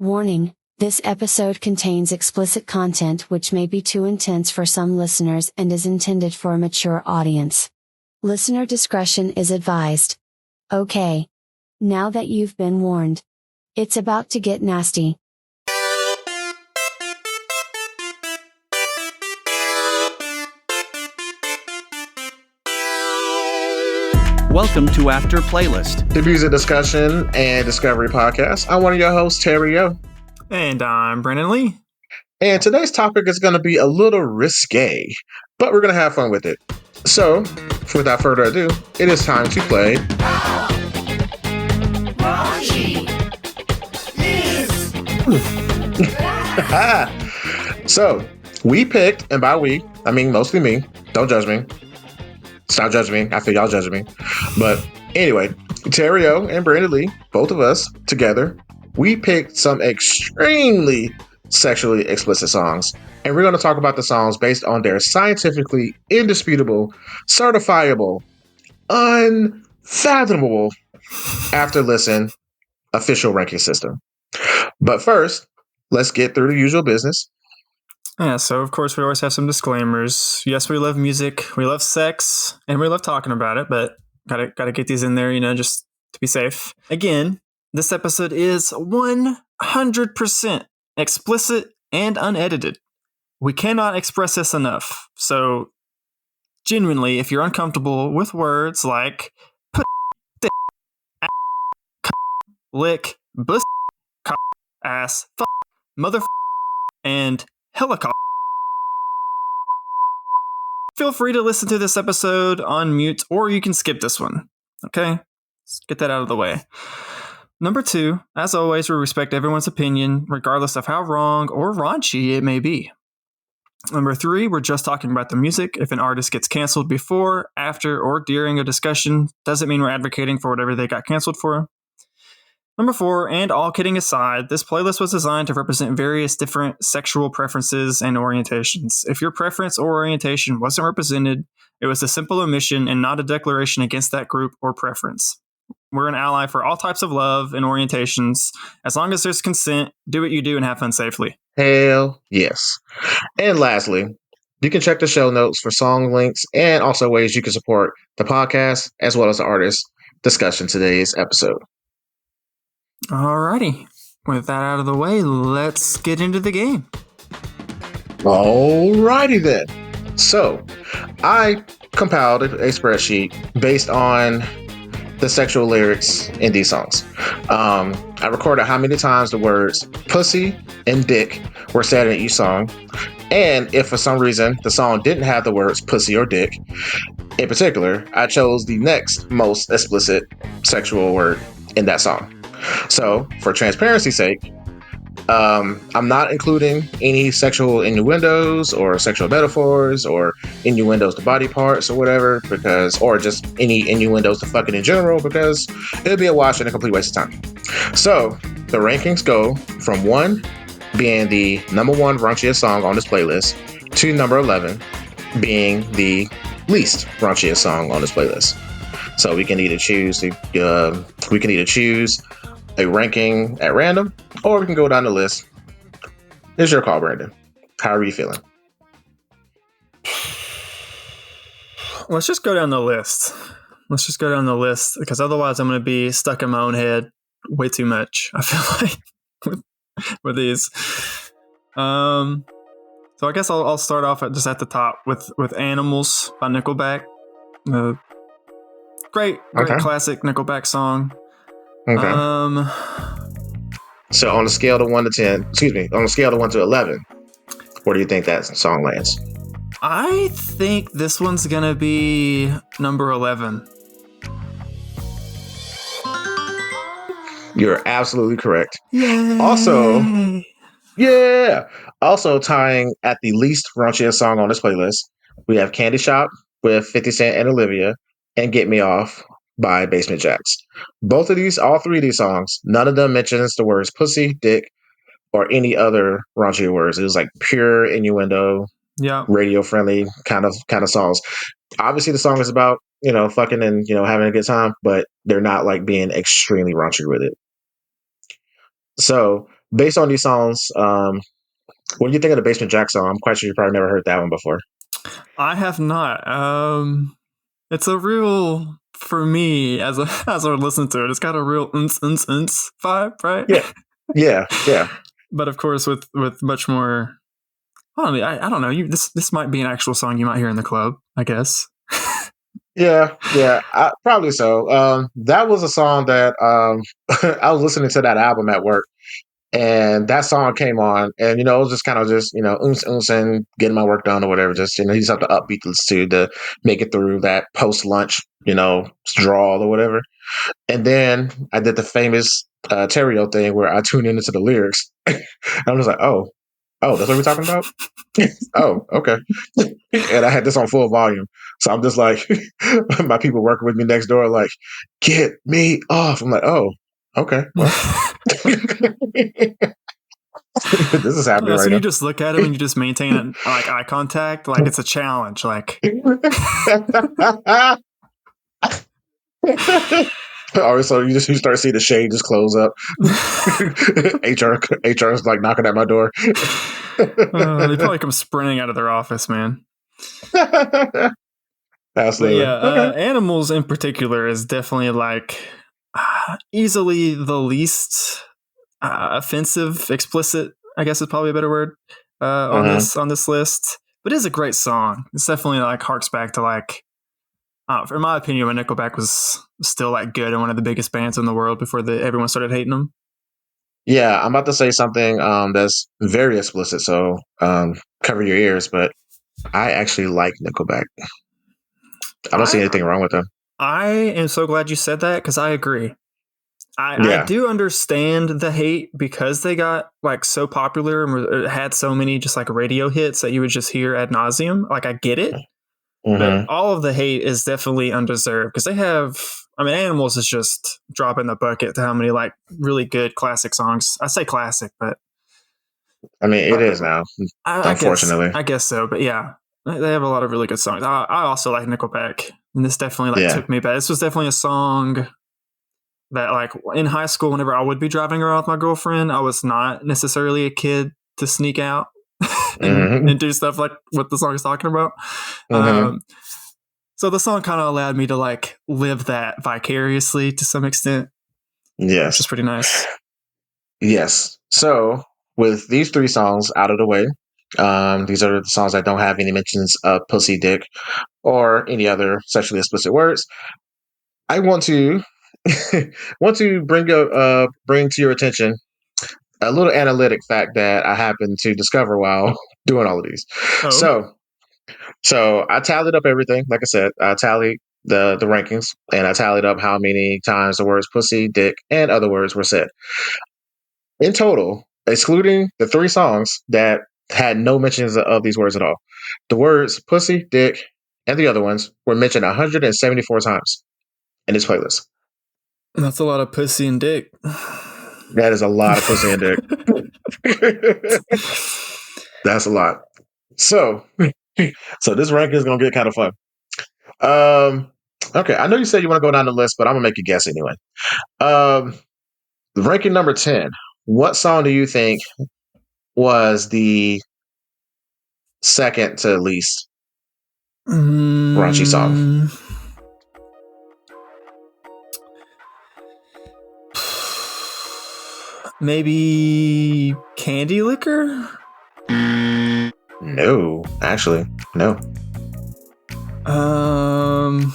Warning, this episode contains explicit content which may be too intense for some listeners and is intended for a mature audience. Listener discretion is advised. Okay. Now that you've been warned, it's about to get nasty. Welcome to After Playlist, the music discussion and discovery podcast. I'm one of your hosts, Terry O. And I'm Brandon Lee. And today's topic is going to be a little risque, but we're going to have fun with it. So, without further ado, it is time to play Raunchy Is That. So, we picked, and by we, I mean mostly me. Don't judge me. Stop judging me. I feel y'all judging me. But anyway, Terry O and Brandon Lee, both of us together, we picked some extremely sexually explicit songs. And we're going to talk about the songs based on their scientifically indisputable, certifiable, unfathomable, after listen, official ranking system. But first, let's get through the usual business. Yeah, so of course we always have some disclaimers. Yes, we love music, we love sex, and we love talking about it, but gotta get these in there, just to be safe. Again, this episode is 100% explicit and unedited. We cannot express this enough. So, genuinely, if you're uncomfortable with words like put, dick, lick, bust, ass, fuck, mother, and helicopter, feel free to listen to this episode on mute, or you can skip this one. Okay? Let's get that out of the way. Number 2, as always, we respect everyone's opinion, regardless of how wrong or raunchy it may be. Number 3, we're just talking about the music. If an artist gets canceled before, after, or during a discussion, doesn't mean we're advocating for whatever they got canceled for. Number 4, and all kidding aside, this playlist was designed to represent various different sexual preferences and orientations. If your preference or orientation wasn't represented, it was a simple omission and not a declaration against that group or preference. We're an ally for all types of love and orientations. As long as there's consent, do what you do and have fun safely. Hell yes. And lastly, you can check the show notes for song links and also ways you can support the podcast as well as the artist discussion today's episode. Alrighty. With that out of the way, let's get into the game. Alrighty then. So, I compiled a spreadsheet based on the sexual lyrics in these songs. I recorded how many times the words pussy and dick were said in each song. And if for some reason the song didn't have the words pussy or dick, in particular, I chose the next most explicit sexual word in that song. So, for transparency's sake, I'm not including any sexual innuendos or sexual metaphors or innuendos to body parts or whatever, or just any innuendos to fucking in general, because it'd be a wash and a complete waste of time. So, the rankings go from 1 being the number 1 raunchiest song on this playlist to number 11 being the least raunchiest song on this playlist. So we can either choose a ranking at random, or we can go down the list. It's your call, Brandon. How are you feeling? Let's just go down the list. Because otherwise I'm going to be stuck in my own head way too much, I feel like, with these. So I guess I'll start off just at the top with Animals by Nickelback. Great classic Nickelback song. Okay. So on a scale of 1 to 11, where do you think that song lands? I think this one's gonna be number 11. You're absolutely correct. Yay. Also tying at the least raunchiest song on this playlist, we have Candy Shop with 50 Cent and Olivia, and Get Me Off by Basement Jaxx. All three of these songs, none of them mentions the words pussy, dick, or any other raunchy words. It was like pure innuendo, radio friendly kind of songs. Obviously the song is about, fucking and, having a good time, but they're not like being extremely raunchy with it. So based on these songs, when you think of the Basement Jack song, I'm quite sure you probably never heard that one before. I have not. It's a real, for me as I listen to it, it's got a real vibe, right? Yeah. But of course, with much more. I don't know. This might be an actual song you might hear in the club, I guess. Yeah, probably so. That was a song that I was listening to that album at work, and that song came on, and it was just kind of just and getting my work done or whatever. Just you just have to upbeat to make it through that post lunch drawl or whatever. And then I did the famous Terrio thing where I tuned into the lyrics, and I was like, oh, that's what we're talking about. Oh, okay. And I had this on full volume. So I'm just like, my people working with me next door, like, get me off. I'm like, oh, okay. Well. This is happening right so now. you just look at him and you just maintain eye contact, like it's a challenge. Like, all right, so you start seeing the shade just close up. HR is like knocking at my door. They probably come sprinting out of their office, man. Absolutely. But yeah, Okay. Animals in particular is definitely like easily the least offensive, explicit, I guess is probably a better word on this list. But it is a great song. It's definitely like harks back to like, in my opinion, when Nickelback was still like good and one of the biggest bands in the world before everyone started hating them. Yeah, I'm about to say something that's very explicit, so cover your ears. But I actually like Nickelback. I don't see anything wrong with them. I am so glad you said that because I agree. I do understand the hate because they got like so popular and had so many just like radio hits that you would just hear ad nauseum. Like I get it, but all of the hate is definitely undeserved because they have. I mean, Animals is just dropping the bucket to how many like really good classic songs. I say classic, but I mean it is now. Unfortunately, I guess so. But yeah, they have a lot of really good songs. I also like Nickelback, and this definitely took me back. This was definitely a song that like in high school, whenever I would be driving around with my girlfriend, I was not necessarily a kid to sneak out and do stuff like what the song is talking about. So the song kind of allowed me to like live that vicariously to some extent. Yes. Which is pretty nice. Yes. So with these 3 songs out of the way, these are the songs that don't have any mentions of pussy, dick, or any other sexually explicit words. I want to bring to your attention a little analytic fact that I happened to discover while doing all of these. Oh. So I tallied up everything. Like I said, I tallied the rankings, and I tallied up how many times the words pussy, dick, and other words were said. In total, excluding the 3 songs that had no mentions of these words at all, the words pussy, dick, and the other ones were mentioned 174 times in this playlist. That's a lot of pussy and dick. That is a lot of pussy and dick. That's a lot. So this ranking is going to get kind of fun. Okay, I know you said you want to go down the list, but I'm going to make you guess anyway. Ranking number 10. What song do you think was the second to least raunchy song? Maybe Candy Liquor? No, actually, no. Hold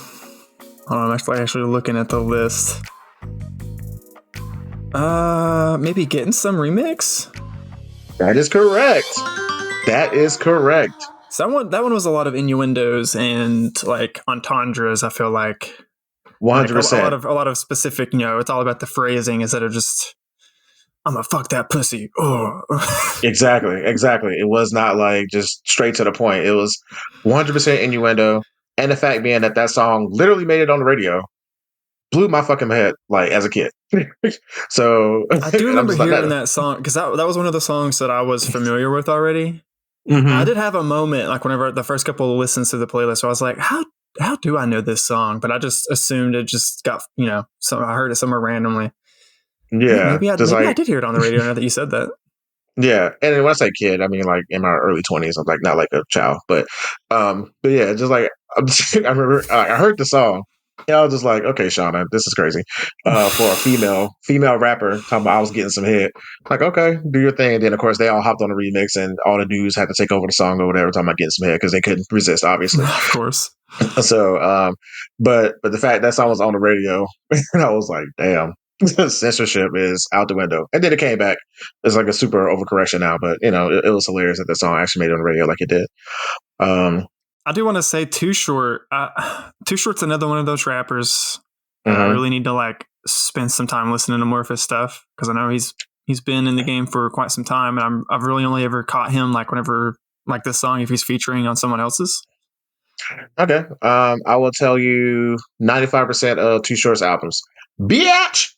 on, I'm actually looking at the list. Maybe Gettin Some remix? That is correct. So that one was a lot of innuendos and like entendres, I feel like. 100%. A lot of specific, it's all about the phrasing instead of just I'm gonna fuck that pussy. Oh. Exactly. It was not like just straight to the point. It was 100% innuendo. And the fact being that song literally made it on the radio blew my fucking head like as a kid. So I do remember hearing that song because that was one of the songs that I was familiar with already. I did have a moment like whenever the first couple of listens to the playlist where I was like, how do I know this song? But I just assumed it just got, I heard it somewhere randomly. Yeah, maybe I just like did hear it on the radio now that you said that. yeah. And then when I say kid, I mean like in my early 20s. I'm like not like a child, but yeah, just like I remember I heard the song. Yeah, I was just like, okay, Shawnna, this is crazy. For a female rapper talking about I was getting some head. Like, okay, do your thing. And then of course they all hopped on the remix and all the dudes had to take over the song or whatever, talking about getting some head because they couldn't resist, obviously. Of course. So but the fact that song was on the radio, and I was like, damn. Censorship is out the window. And then it came back. It's like a super overcorrection now, but it was hilarious that the song actually made it on the radio like it did. I do want to say Too Short. Too Short's another one of those rappers that I Mhm. really need to like spend some time listening to more of his stuff because I know he's been in the game for quite some time, and I've really only ever caught him like whenever like this song if he's featuring on someone else's. Okay. I will tell you 95% of Too Short's albums. Bitch!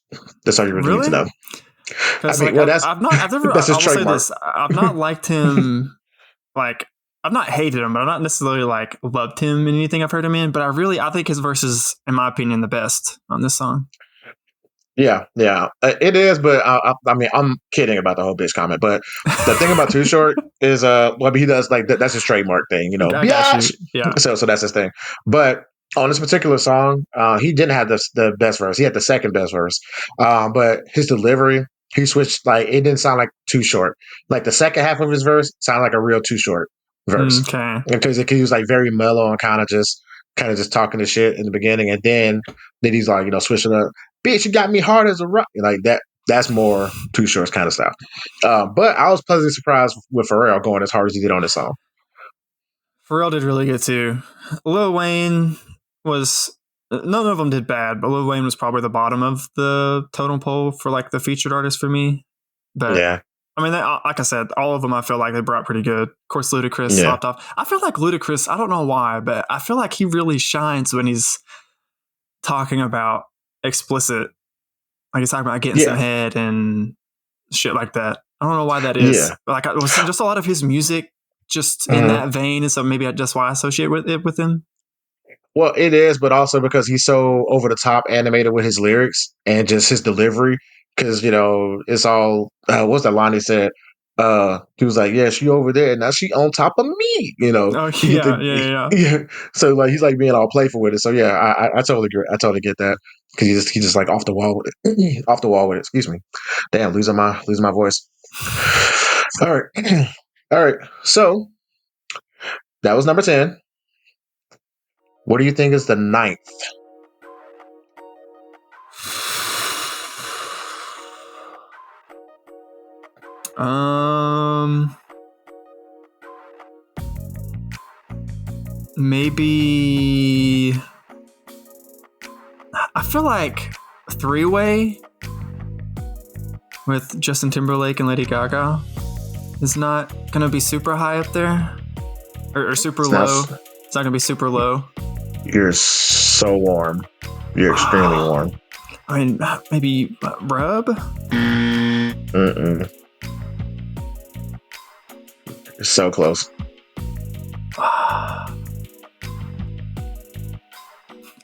That's all you really need to know. Because I mean, like well, I've never that's his I will say trademark. this, I've not liked him like I've not hated him, but I've not necessarily like loved him in anything I've heard him in. But I think his verse is, in my opinion, the best on this song. Yeah, it is. But I mean, I'm kidding about the whole bitch comment. But the thing about Too Short is, well, he does like that's his trademark thing, I got you. bitch. Yeah. So that's his thing. But on this particular song, he didn't have the best verse. He had the second best verse. But his delivery, he switched. Like it didn't sound like Too Short. Like the second half of his verse sounded like a real Too Short verse. Okay. Because he was like very mellow and kind of just talking to shit in the beginning, and then he's like switching up. Bitch, you got me hard as a rock. Like that. That's more Too Short's kind of stuff. But I was pleasantly surprised with Pharrell going as hard as he did on this song. Pharrell did really good too. Lil Wayne was none of them did bad, but Lil Wayne was probably the bottom of the totem pole for like the featured artist for me. But Yeah. I mean, like I said, all of them I feel like they brought pretty good. Of course, Ludacris hopped off. I feel like Ludacris, I don't know why, but I feel like he really shines when he's talking about explicit. Like he's talking about getting some head and shit like that. I don't know why that is. Yeah. Like I was just a lot of his music just in that vein. And so maybe that's why I associate with him. Well, it is, but also because he's so over the top animated with his lyrics and just his delivery. Because it's all what's that line he said? He was like, "Yeah, she over there now. She on top of me." Oh yeah. So like he's like being all playful with it. So yeah, I totally agree. I totally get that because he just like off the wall with it. Off the wall with it. Excuse me. Damn, losing my voice. All right, all right. So that was number 10. What do you think is the 9th? Maybe I feel like Three-Way with Justin Timberlake and Lady Gaga is not gonna be super high up there or super low. It's not gonna be super low. You're so warm. You're extremely warm. I mean, maybe Rub? Mm-mm. You're so close.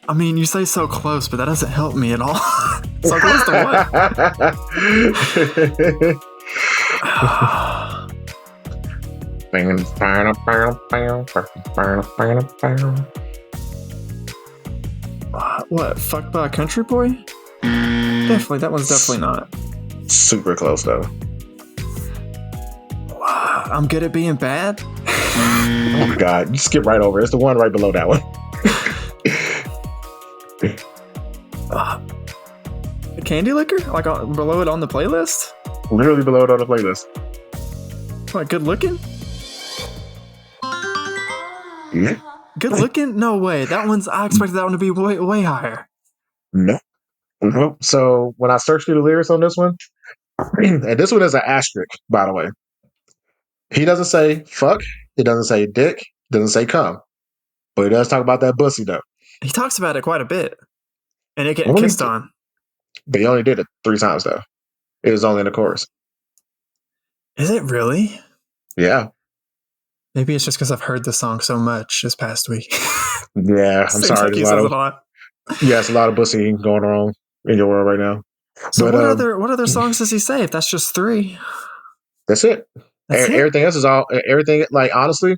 I mean, you say so close, but that doesn't help me at all. So close to what? What? Fucked by a Country Boy? Definitely, that one's definitely not. Super close though. Wow, I'm good at being bad. Oh my god, you skip right over. It's the one right below that one. Candy Liquor? Like below it on the playlist? Literally below it on the playlist. What, good looking? Yeah. Good looking? No way. I expected that one to be way, way higher. No. So when I searched through the lyrics on this one, and this one is an asterisk, by the way. He doesn't say fuck. He doesn't say dick. He doesn't say cum. But he does talk about that pussy though. He talks about it quite a bit. And it getting kissed on. But he only did it 3 times though. It was only in the chorus. Is it really? Yeah. Maybe it's just because I've heard the song so much this past week. Yeah, I'm sorry. Like he says a lot. Yeah, it's a lot of pussy going on in your world right now. So But what other songs does he say? If that's just 3, that's it. that's it. Everything else is all everything. Like honestly,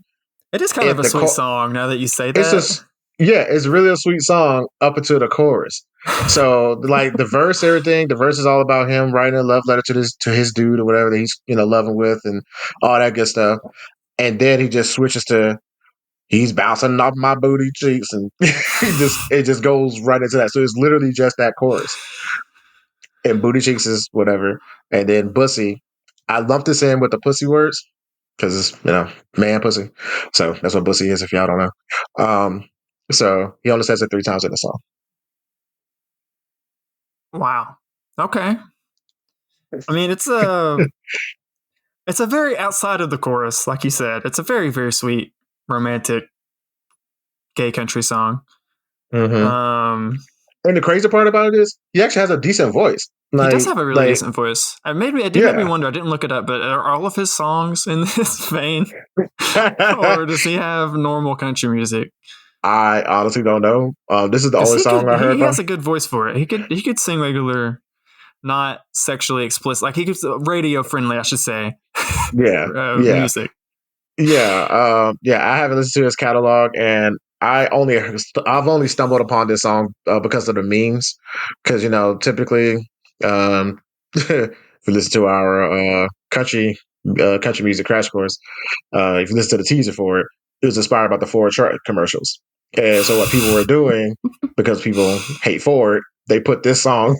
It is kind of if a the sweet song. Now that you say it's that, just it's really a sweet song up until the chorus. So like the verse, everything, the verse is all about him writing a love letter to his dude or whatever that he's loving with and all that good stuff. And then he just switches to he's bouncing off my booty cheeks and it just goes right into that. So it's literally just that chorus. And booty cheeks is whatever. And then bussy, I lumped this in with the pussy words because it's man pussy. So that's what bussy is if y'all don't know. So he only says it 3 times in the song. wow. Okay. I mean, it's a very outside of the chorus, like you said. It's a very, very sweet, romantic, gay country song. Mm-hmm. And the crazy part about it is he actually has a decent voice. He does have a really decent voice. It did make me wonder. I didn't look it up, but are all of his songs in this vein, or does he have normal country music? I honestly don't know. This is the only song I heard. He has a good voice for it. He could sing regular, not sexually explicit. Like he could radio friendly, I should say. Music. Yeah. I haven't listened to his catalog, and I've only stumbled upon this song because of the memes. Because typically, if you listen to our country music crash course, if you listen to the teaser for it, it was inspired by the Ford truck commercials. And so what people were doing, because people hate Ford, they put this song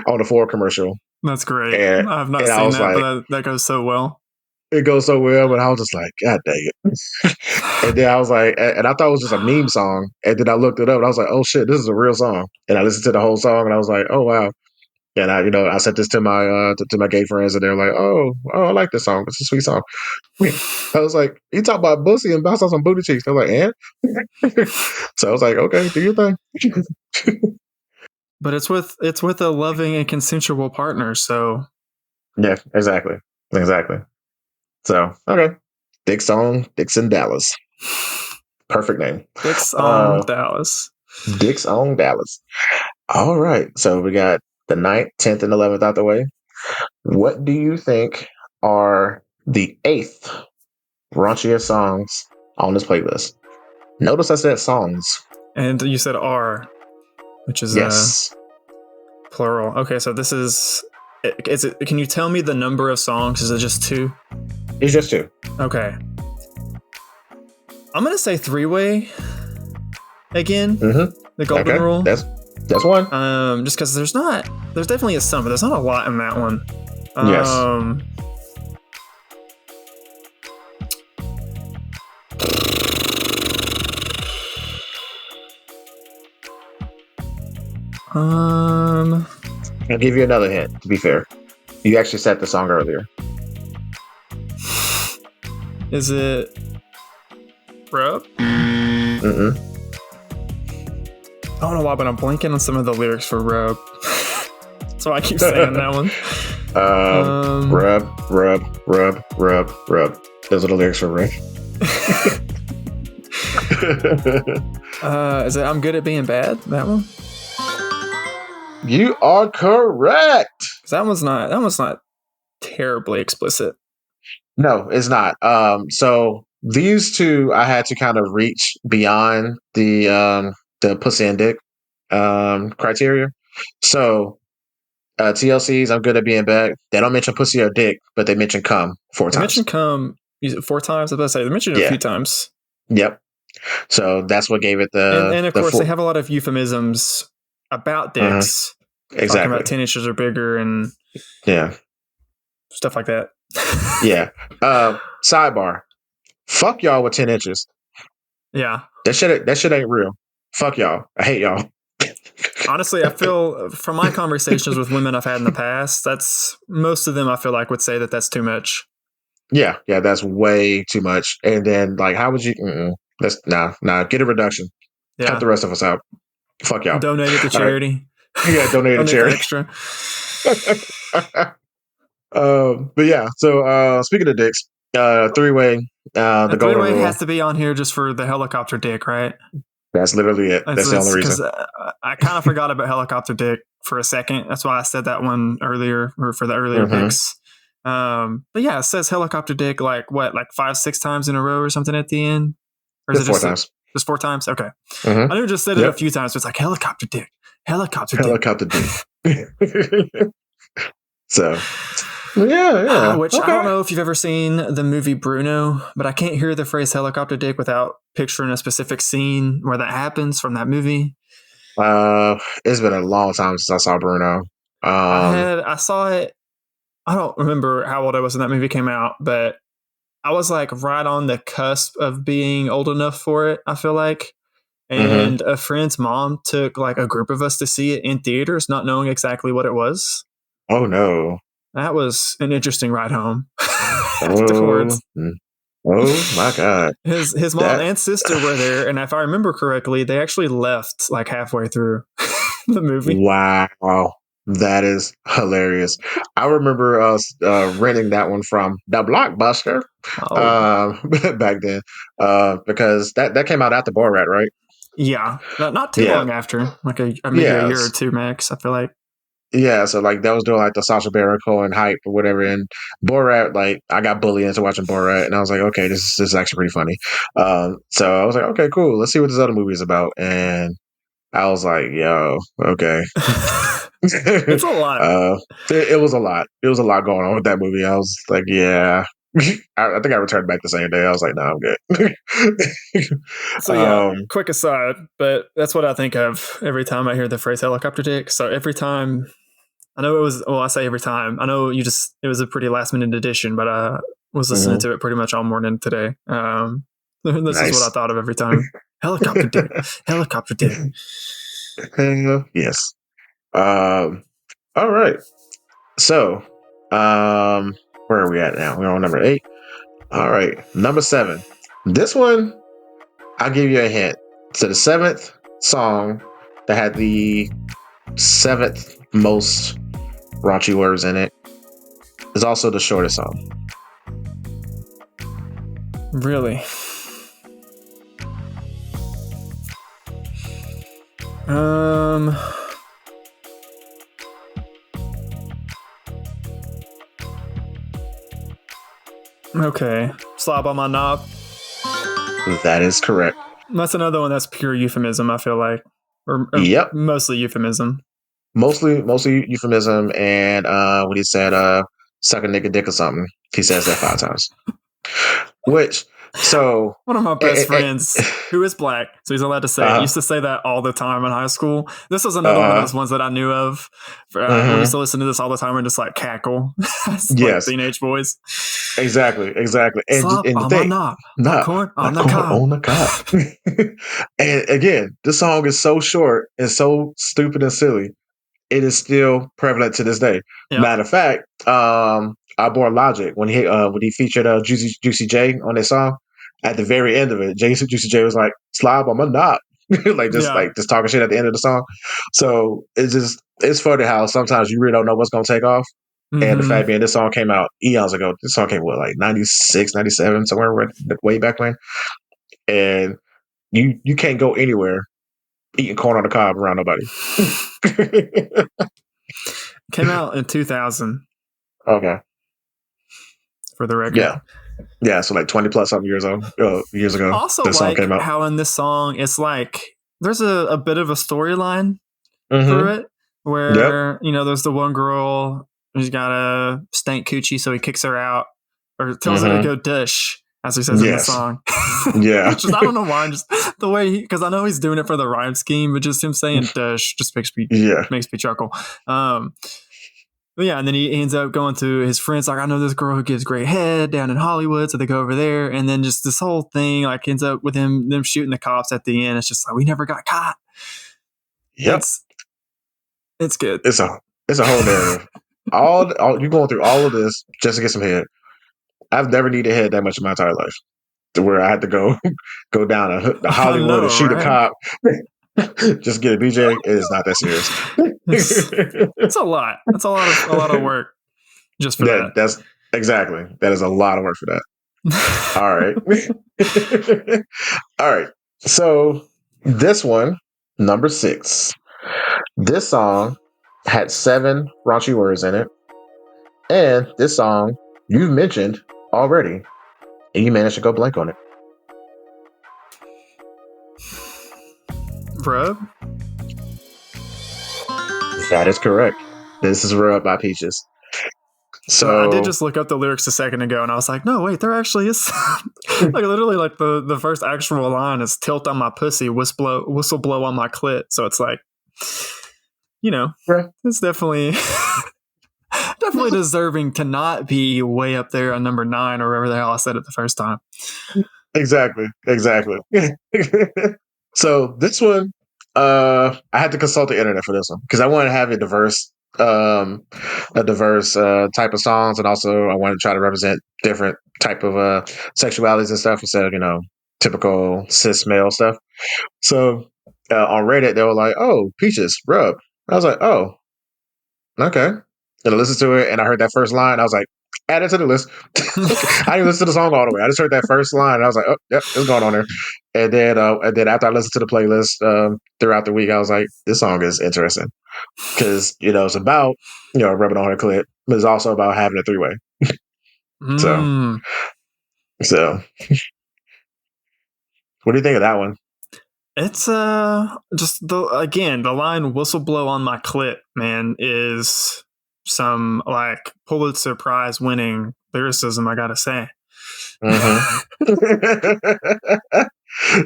on the Ford commercial. That's great. I've not seen that, but that goes so well. It goes so well, but I was just like, God dang it. And then I was like, and I thought it was just a meme song. And then I looked it up and I was like, oh shit, this is a real song. And I listened to the whole song and I was like, oh wow. And I sent this to my gay friends and they're like, oh, I like this song. It's a sweet song. I was like, you talk about bussy and bounce on some booty cheeks. They're like, and? So I was like, okay, do your thing. But it's with a loving and consensual partner, so yeah, exactly. So okay, Dick's in Dallas. Perfect name. Dick's on Dallas. Dick's on Dallas. All right, so we got the 9th, 10th, and 11th out the way. What do you think are the 8th raunchiest songs on this playlist? Notice I said songs. And you said R, which is yes. Plural. Okay, so this is it. Can you tell me the number of songs? Is it just 2? It's just 2. Okay. I'm gonna say 3-way again. Mm-hmm. The golden rule. That's one. Just because there's definitely a some, but there's not a lot in that one. Yes. I'll give you another hint, to be fair. You actually said the song earlier. Is it Rub? Mm-mm. I don't know why, but I'm blanking on some of the lyrics for Rub. So I keep saying that one. Rub. Those are the lyrics for Rub. Is it I'm Good at Being Bad? That one? You are correct. That one's not terribly explicit. No, it's not. So these two I had to kind of reach beyond the pussy and dick criteria. So TLC's I'm Good at Being Bad. They don't mention pussy or dick, but they mention cum 4 times. They mention cum 4 times. I was about to say they mentioned it a few times. Yep. So that's what gave it the and of course they have a lot of euphemisms about dicks. Exactly. Talking about 10 inches or bigger and stuff like that. Yeah. Sidebar. Fuck y'all with 10 inches. Yeah. That shit ain't real. Fuck y'all. I hate y'all. Honestly, I feel from my conversations with women I've had in the past, that's most of them I feel like would say that that's too much. Yeah, that's way too much. And then like, how would you? Let's get a reduction. Yeah. Cut the rest of us out. Fuck y'all. Donate it to charity. Right. Yeah, donate to charity. Extra. But yeah. So speaking of dicks, 3-way. The golden rule has to be on here just for the helicopter dick, right? That's literally it. That's the only reason. I kind of forgot about Helicopter Dick for a second. That's why I said that one earlier, or for the earlier picks. But yeah, it says Helicopter Dick like 5-6 times in a row or something at the end. Or is Just it 4 times. Just 4 times? Okay. I know just said it a few times, but it's like Helicopter Dick. Helicopter Dick. So, yeah. Which I don't know if you've ever seen the movie Bruno, but I can't hear the phrase Helicopter Dick without picturing a specific scene where that happens from that movie. It's been a long time since I saw Bruno. I saw it. I don't remember how old I was when that movie came out, but I was like right on the cusp of being old enough for it, I feel like. And a friend's mom took like a group of us to see it in theaters, not knowing exactly what it was. Oh no. That was an interesting ride home. Afterwards. Oh my God. His mom and sister were there, and if I remember correctly, they actually left like halfway through the movie. Wow. That is hilarious. I remember us renting that one from the Blockbuster back then because that came out after Borat, right? Yeah. Not too long after, like maybe a year or two max, I feel like. Yeah, so like that was doing like the Sacha Baron Cohen hype or whatever, and Borat, like I got bullied into watching Borat, and I was like, okay, this is actually pretty funny. So I was like, okay, cool, let's see what this other movie is about, and I was like, yo, okay, it's a lot. It was a lot. It was a lot going on with that movie. I was like, yeah. I think I returned back the same day. I was like, no, I'm good. So yeah, quick aside, but that's what I think of every time I hear the phrase Helicopter Dick. So every time, I know it was, I say every time, I know it was a pretty last minute addition, but I was listening to it pretty much all morning today. This is what I thought of every time. Helicopter Dick. Helicopter Dick. Yes. All right. So, where are we at now? We're on number 8. All right. Number 7. This one, I'll give you a hint. So the 7th song that had the 7th most raunchy words in it is also the shortest song. Really? Okay. Slob on my knob. That is correct. That's another one that's pure euphemism, I feel like. Or mostly euphemism. Mostly euphemism, and when he said suck a nigga dick or something, he says that 5 times. Which, so one of my best friends who is black, so he's allowed to say it, used to say that all the time in high school. This was another one of those ones that I knew of. We used to listen to this all the time and just like cackle. Like teenage boys. Exactly. And Slop the on thing, my knob, corn on the cob. And again, this song is so short and so stupid and silly. It is still prevalent to this day. Yep. Matter of fact, our boy Logic, when he featured Juicy J on this song, at the very end of it, Juicy J was like, "Slob on my knob," like just talking shit at the end of the song. So it's funny how sometimes you really don't know what's gonna take off. And the fact being, this song came out eons ago. This song came like 96, 97, somewhere way back when. And you can't go anywhere eating corn on the cob around nobody. Came out in 2000. Okay. For the record. Yeah, so like 20 plus something years ago. Also, this song came out. How in this song it's like there's a bit of a storyline through it where there's the one girl who's got a stank coochie, so he kicks her out or tells her to go dish, as he says in the song. Yeah. Which is, I don't know why, just the way because I know he's doing it for the rhyme scheme, but just him saying dish just makes me chuckle. But yeah, and then he ends up going to his friends, like, I know this girl who gives great head down in Hollywood, so they go over there, and then just this whole thing like ends up with them shooting the cops at the end. It's just like we never got caught. Yep. It's good. It's a whole narrative. all you're going through all of this just to get some head. I've never needed head that much in my entire life, to where I had to go down to Hollywood and shoot a cop. Just get a BJ. It is not that serious. It's a lot. That's a lot of work just for that. That's exactly. That is a lot of work for that. All right. All right. So This one, number 6. This song had 7 raunchy words in it. And this song you've mentioned already. And you managed to go blank on it. Rub? That is correct. This is Rub by Peaches. So I did just look up the lyrics a second ago, and I was like, no, wait, there actually is. Like, literally, like, the first actual line is tilt on my pussy, whistle blow on my clit. So it's like, you know, it's definitely deserving to not be way up there on number 9 or wherever the hell I said it the first time. Exactly. So this one, I had to consult the internet for this one because I wanted to have a diverse type of songs, and also I wanted to try to represent different type of sexualities and stuff instead of typical cis male stuff. So on Reddit they were like, "Oh, Peaches, Rub." I was like, "Oh, okay." And I listened to it, and I heard that first line. I was like, "Add it to the list." I didn't listen to the song all the way. I just heard that first line, and I was like, "Oh, yep, it's going on there." And then after I listened to the playlist throughout the week, I was like, "This song is interesting." Because it's about rubbing on her clit, but it's also about having a 3-way. So what do you think of that one? It's just the line "whistle blow on my clit," man, is some like Pulitzer Prize winning lyricism, I gotta say.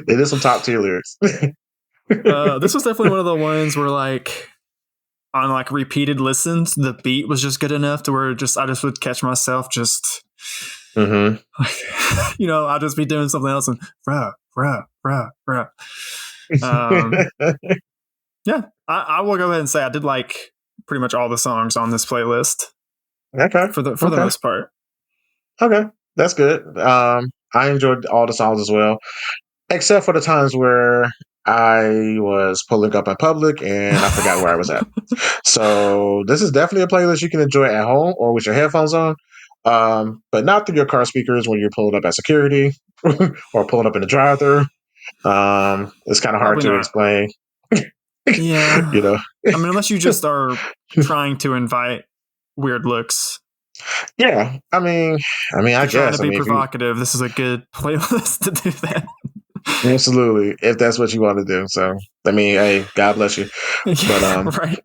It is some top tier lyrics. This was definitely one of the ones where like on like repeated listens, the beat was just good enough to where I just would catch myself just, I'll just be doing something else and rah. Yeah, I will go ahead and say I did like pretty much all the songs on this playlist. Okay, for the most part. Okay, that's good. I enjoyed all the songs as well, except for the times where I was pulling up in public and I forgot where I was at. So this is definitely a playlist you can enjoy at home or with your headphones on, but not through your car speakers when you're pulling up at security or pulling up in the drive-thru. It's kind of hard to explain. Yeah, I mean, unless you just are trying to invite weird looks. Yeah, I mean, I guess trying to be provocative. This is a good playlist to do that. Absolutely, if that's what you want to do. So, I mean, hey, God bless you. But right.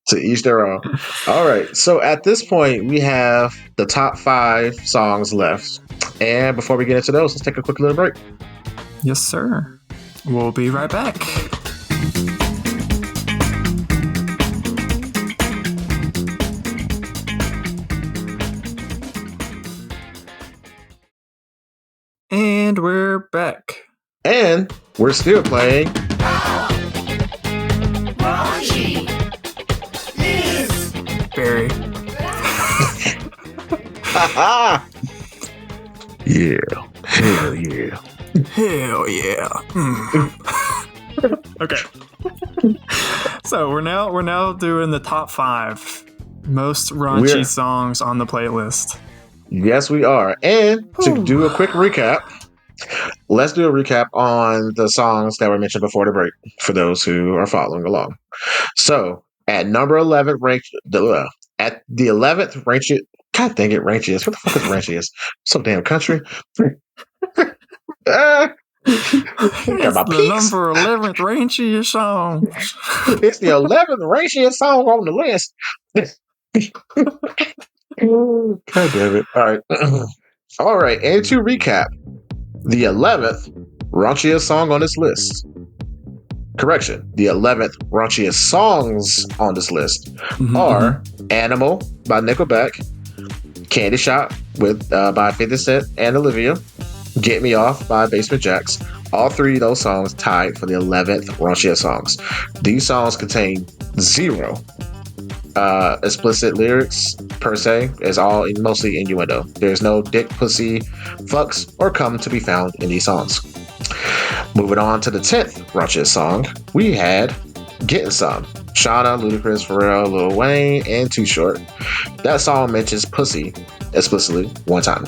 To each their own. All right. So at this point, we have the top 5 songs left. And before we get into those, let's take a quick little break. Yes, sir. We'll be right back. And we're back. And we're still playing Raunchy Is Barry. Yeah. Hell yeah. Hell yeah. Okay. So we're now doing the top 5 most raunchy songs on the playlist. Yes, we are. And to do a quick recap, let's do a recap on the songs that were mentioned before the break for those who are following along. So at number 11, at the 11th, Raunchy. God dang it, Raunchiest. What the fuck is Raunchiest? So damn country. It's the number 11th raunchiest song. It's the 11th raunchiest song on the list. God damn it. All right. All right. And to recap, the 11th raunchiest song on this list. Correction. The 11th raunchiest songs on this list are Animal by Nickelback, Candy Shop by 50 Cent and Olivia, Get Me Off by Basement Jaxx. All 3 of those songs tied for the 11th raunchiest songs. These songs contain 0 explicit lyrics per se. It's all mostly innuendo. There's no dick, pussy, fucks, or cum to be found in these songs. Moving on to the 10th raunchiest song, we had Gettin Some. Shawnna, Ludacris, Pharrell, Lil Wayne, and Too Short. That song mentions pussy explicitly 1 time.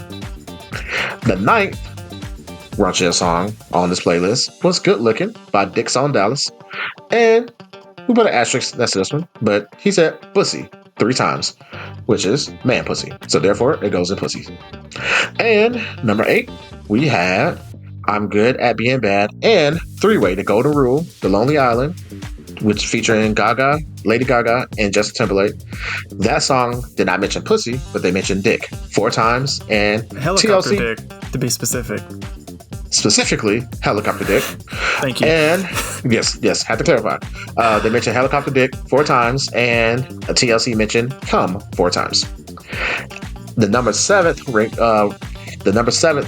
The 9th raunchiest song on this playlist was Good Looking by Dick's on Dallas. And we put an asterisk next to this one, but he said pussy 3 times, which is man pussy. So therefore, it goes in pussy. And number 8, we had I'm Good at Being Bad and 3-Way, The Golden Rule, The Lonely Island, which featuring Gaga, Lady Gaga, and Justin Timberlake. That song did not mention pussy, but they mentioned dick 4 times. And Helicopter TLC, dick, to be specific. specifically helicopter dick. Thank you. And yes, had to clarify. They mentioned helicopter dick 4 times, and TLC mentioned cum 4 times. The number 7th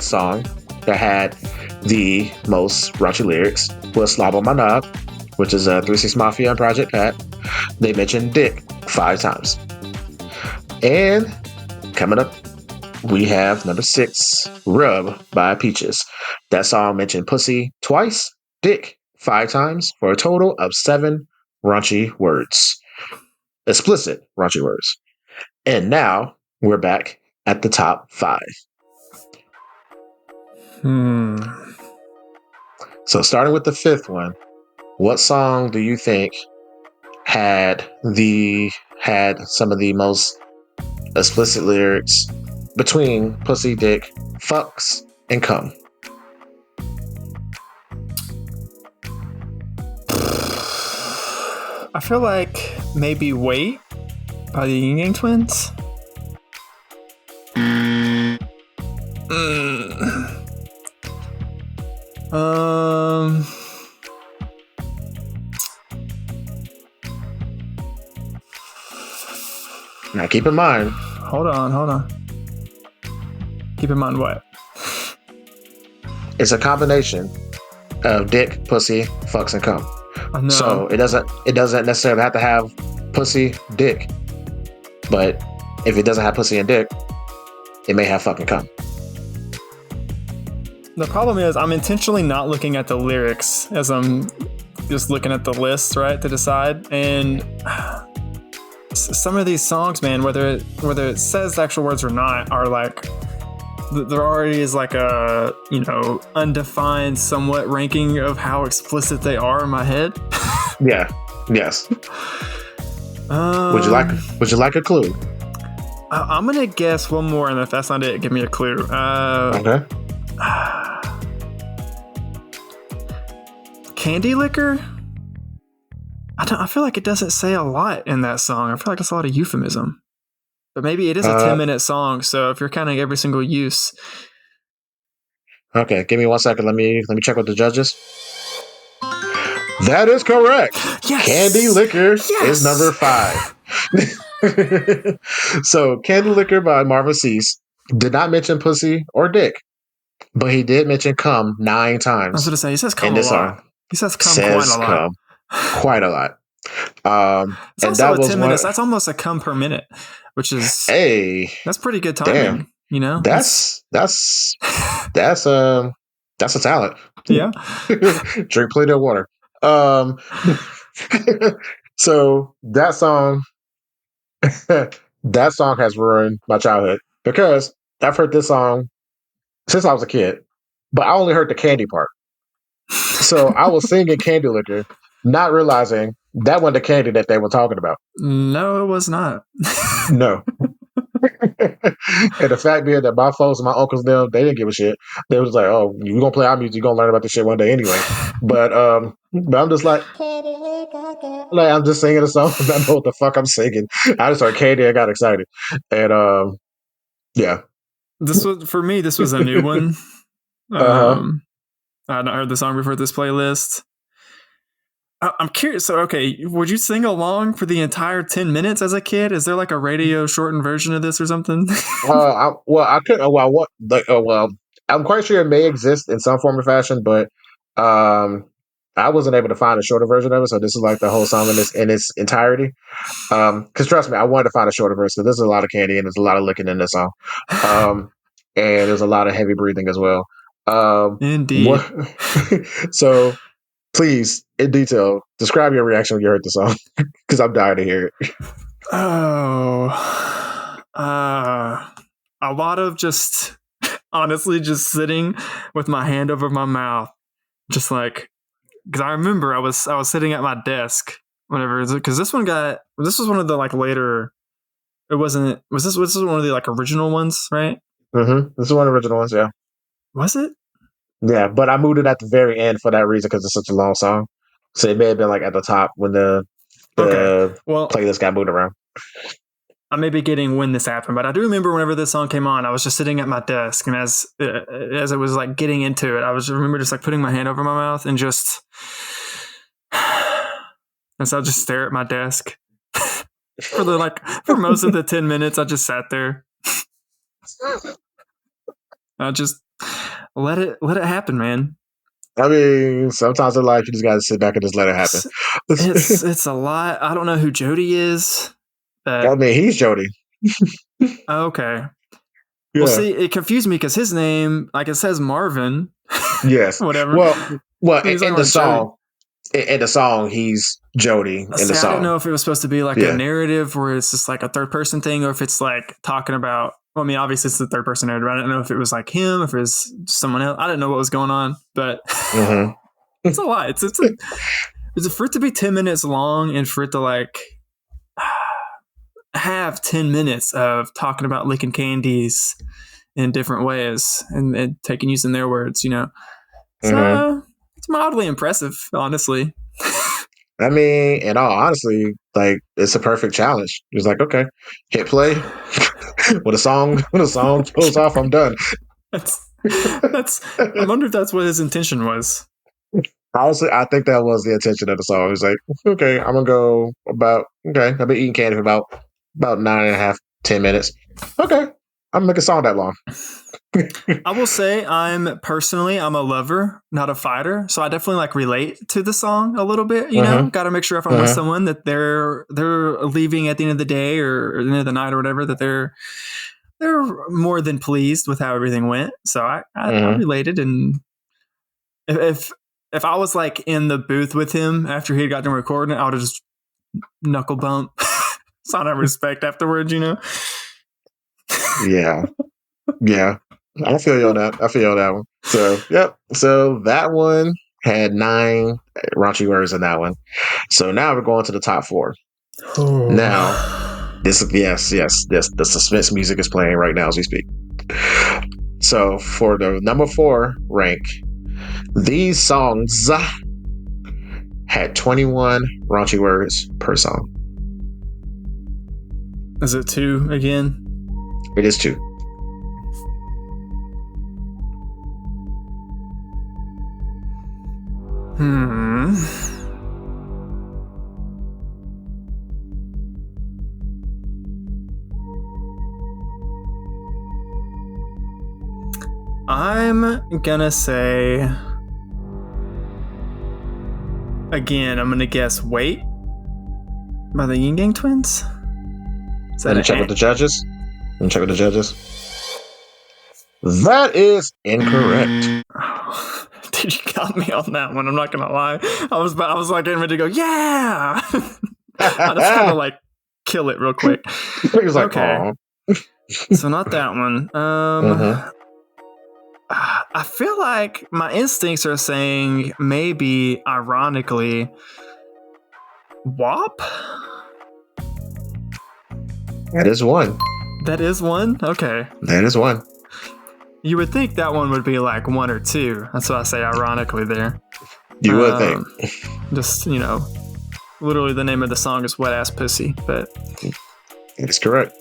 song that had the most raunchy lyrics was Slob on My Knob, which is a 3 6 Mafia and Project Pat. They mentioned dick 5 times. And coming up, we have number 6, Rub by Peaches. That song mentioned pussy twice, dick 5 times, for a total of 7 raunchy words. Explicit raunchy words. And now we're back at the top 5. So starting with the 5th one, what song do you think had some of the most explicit lyrics between pussy, dick, fucks, and cum? I feel like maybe Wait by the Ying twins. Now keep in mind. Hold on. Keep in mind what? It's a combination of dick, pussy, fucks, and cum. I know. So it doesn't necessarily have to have pussy, dick. But if it doesn't have pussy and dick, it may have fucking cum. The problem is I'm intentionally not looking at the lyrics as I'm just looking at the list, right, to decide. And some of these songs, man, whether it says the actual words or not, are like, there already is like a, undefined somewhat ranking of how explicit they are in my head. Yeah. Yes. Would you like a clue? I'm gonna guess one more, and if that's not it, give me a clue. Okay. Candy liquor? I feel like it doesn't say a lot in that song. I feel like it's a lot of euphemism. But maybe it is a 10-minute song, so if you're counting every single use. Okay, give me 1 second. Let me check with the judges. That is correct. Yes! Candy Liquor Yes! is number 5. So, Candy Liquor by Marvin Cease did not mention pussy or dick, but he did mention cum 9 times. I was going to say, he says cum a lot. Song. He says cum quite a lot. Quite a lot. It's and also that was 10 minutes. That's almost a cum per minute, which is that's pretty good timing. Damn. That's a talent. Yeah. Drink plenty of water. So that song has ruined my childhood because I've heard this song since I was a kid, but I only heard the candy part. So I was singing Candy Liquor, not realizing that wasn't the candy that they were talking about. No, it was not. No. And the fact being that my folks and my uncles, they didn't give a shit. They was like, "Oh, you're gonna play our music, you're gonna learn about this shit one day anyway." But I'm just like I'm just singing a song. I don't know what the fuck I'm singing. I just heard Candy, I got excited, and yeah. This was a new one. I had not heard the song before this playlist. I'm curious. So, okay, would you sing along for the entire 10 minutes as a kid? Is there like a radio shortened version of this or something? I couldn't. I'm quite sure it may exist in some form or fashion, but I wasn't able to find a shorter version of it. So this is like the whole song in its entirety. Because trust me, I wanted to find a shorter version because there's a lot of candy and there's a lot of licking in this song, and there's a lot of heavy breathing as well. Indeed. So. Please, in detail, describe your reaction when you heard the song, because I'm dying to hear it. Oh, a lot of just honestly just sitting with my hand over my mouth, just like, because I remember I was sitting at my desk whenever, because this was one of the like later. It wasn't. Was this one of the like original ones, right? Mm-hmm. This is one of the original ones, yeah. Was it? Yeah, but I moved it at the very end for that reason because it's such a long song. So it may have been like at the top when the Okay. Well, playlist got moved around. I may be getting when this happened, but I do remember whenever this song came on, I was just sitting at my desk, and as it was like getting into it, I remember just like putting my hand over my mouth and just, and so I just stare at my desk for most of the 10 minutes. I just sat there. I just let it happen, man. I mean, sometimes in life you just gotta sit back and just let it happen. It's a lot. I don't know who Jody is. I mean, he's Jody. Okay. Yeah. Well, see, it confused me because his name, like it says Marvin. Yes. Whatever. Well, in the song, he's Jody in the song. I don't know if it was supposed to be like a narrative where it's just like a third person thing, or if it's like talking about. Well, I mean, obviously it's the third person narrative. I don't know if it was like him, if it was someone else. I didn't know what was going on, but it's a lot. It's for it to be 10 minutes long and for it to like have 10 minutes of talking about licking candies in different ways and using their words, you know. So it's mildly impressive, honestly. I mean, in all honesty, like it's a perfect challenge. It's like, okay, hit play. when a song goes off, I'm done. I wonder if that's what his intention was. Honestly, I think that was the intention of the song. It's like, okay, I'm gonna go I've been eating candy for about 9.5, 10 minutes. Okay, I'm gonna make a song that long. I will say I'm a lover, not a fighter. So I definitely like relate to the song a little bit, you know, got to make sure if I'm with someone that they're leaving at the end of the day or the end of the night or whatever, that they're more than pleased with how everything went. So I related. And if I was like in the booth with him after he had got done recording, I would have just knuckle bump, sign of respect afterwards, you know? Yeah. I feel you on that. I feel you on that one. So, yep. So that one had 9 raunchy words in that one. So now we're going to the top 4. Oh. Now, the suspense music is playing right now as we speak. So for the number 4 rank, these songs had 21 raunchy words per song. Is it 2 again? It is 2. I'm gonna say, again, I'm gonna guess Wait by the Ying Gang Twins. Is that check with the judges? That is incorrect. Dude, you got me on that one. I'm not gonna lie. I was like getting ready to go, yeah. I just kind of like kill it real quick. He was like, okay. So not that one. I feel like my instincts are saying maybe, ironically, WAP? That is one. That is one? Okay. That is one. You would think that one would be like 1 or 2. That's why I say ironically there. You would think. Just, you know, literally the name of the song is Wet Ass Pussy, but... That is correct.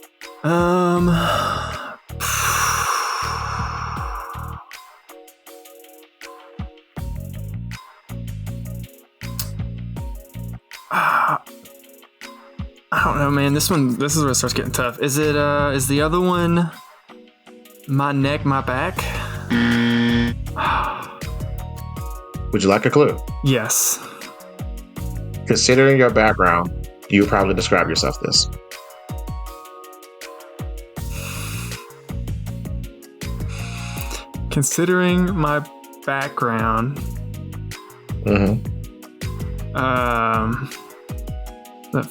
I don't know, man. This is where it starts getting tough. Is the other one My Neck, My Back? Would you like a clue? Yes. Considering your background, you would probably describe yourself this. Considering my background,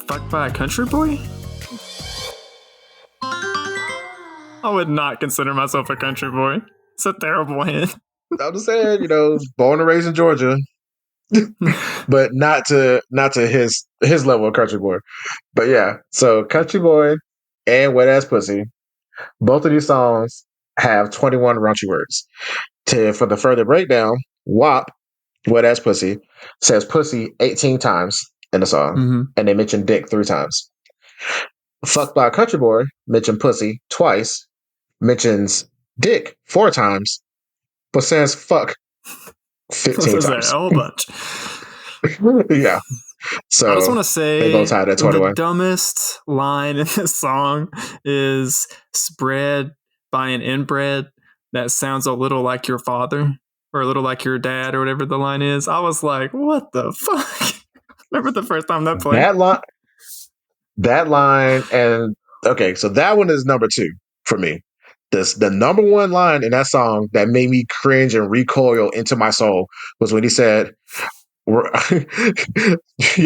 Fucked by a Country Boy? I would not consider myself a country boy. It's a terrible hint. I'm just saying, born and raised in Georgia, but not to his level of country boy. But yeah, so Country Boy and Wet Ass Pussy, both of these songs have 21 raunchy words. For the further breakdown, WAP, Wet Ass Pussy, says pussy 18 times in the song, and they mention dick 3 times. Fuck by Country Boy mentioned pussy twice, mentions dick 4 times, but says fuck 15 times. A whole bunch. Yeah. So I just want to say they both tied at 21. The dumbest line in this song is spread by an inbred that sounds a little like your father or a little like your dad or whatever the line is. I was like, what the fuck? Remember the first time that played? That line, and okay, so that one is number 2 for me. The number 1 line in that song that made me cringe and recoil into my soul was when he said, "You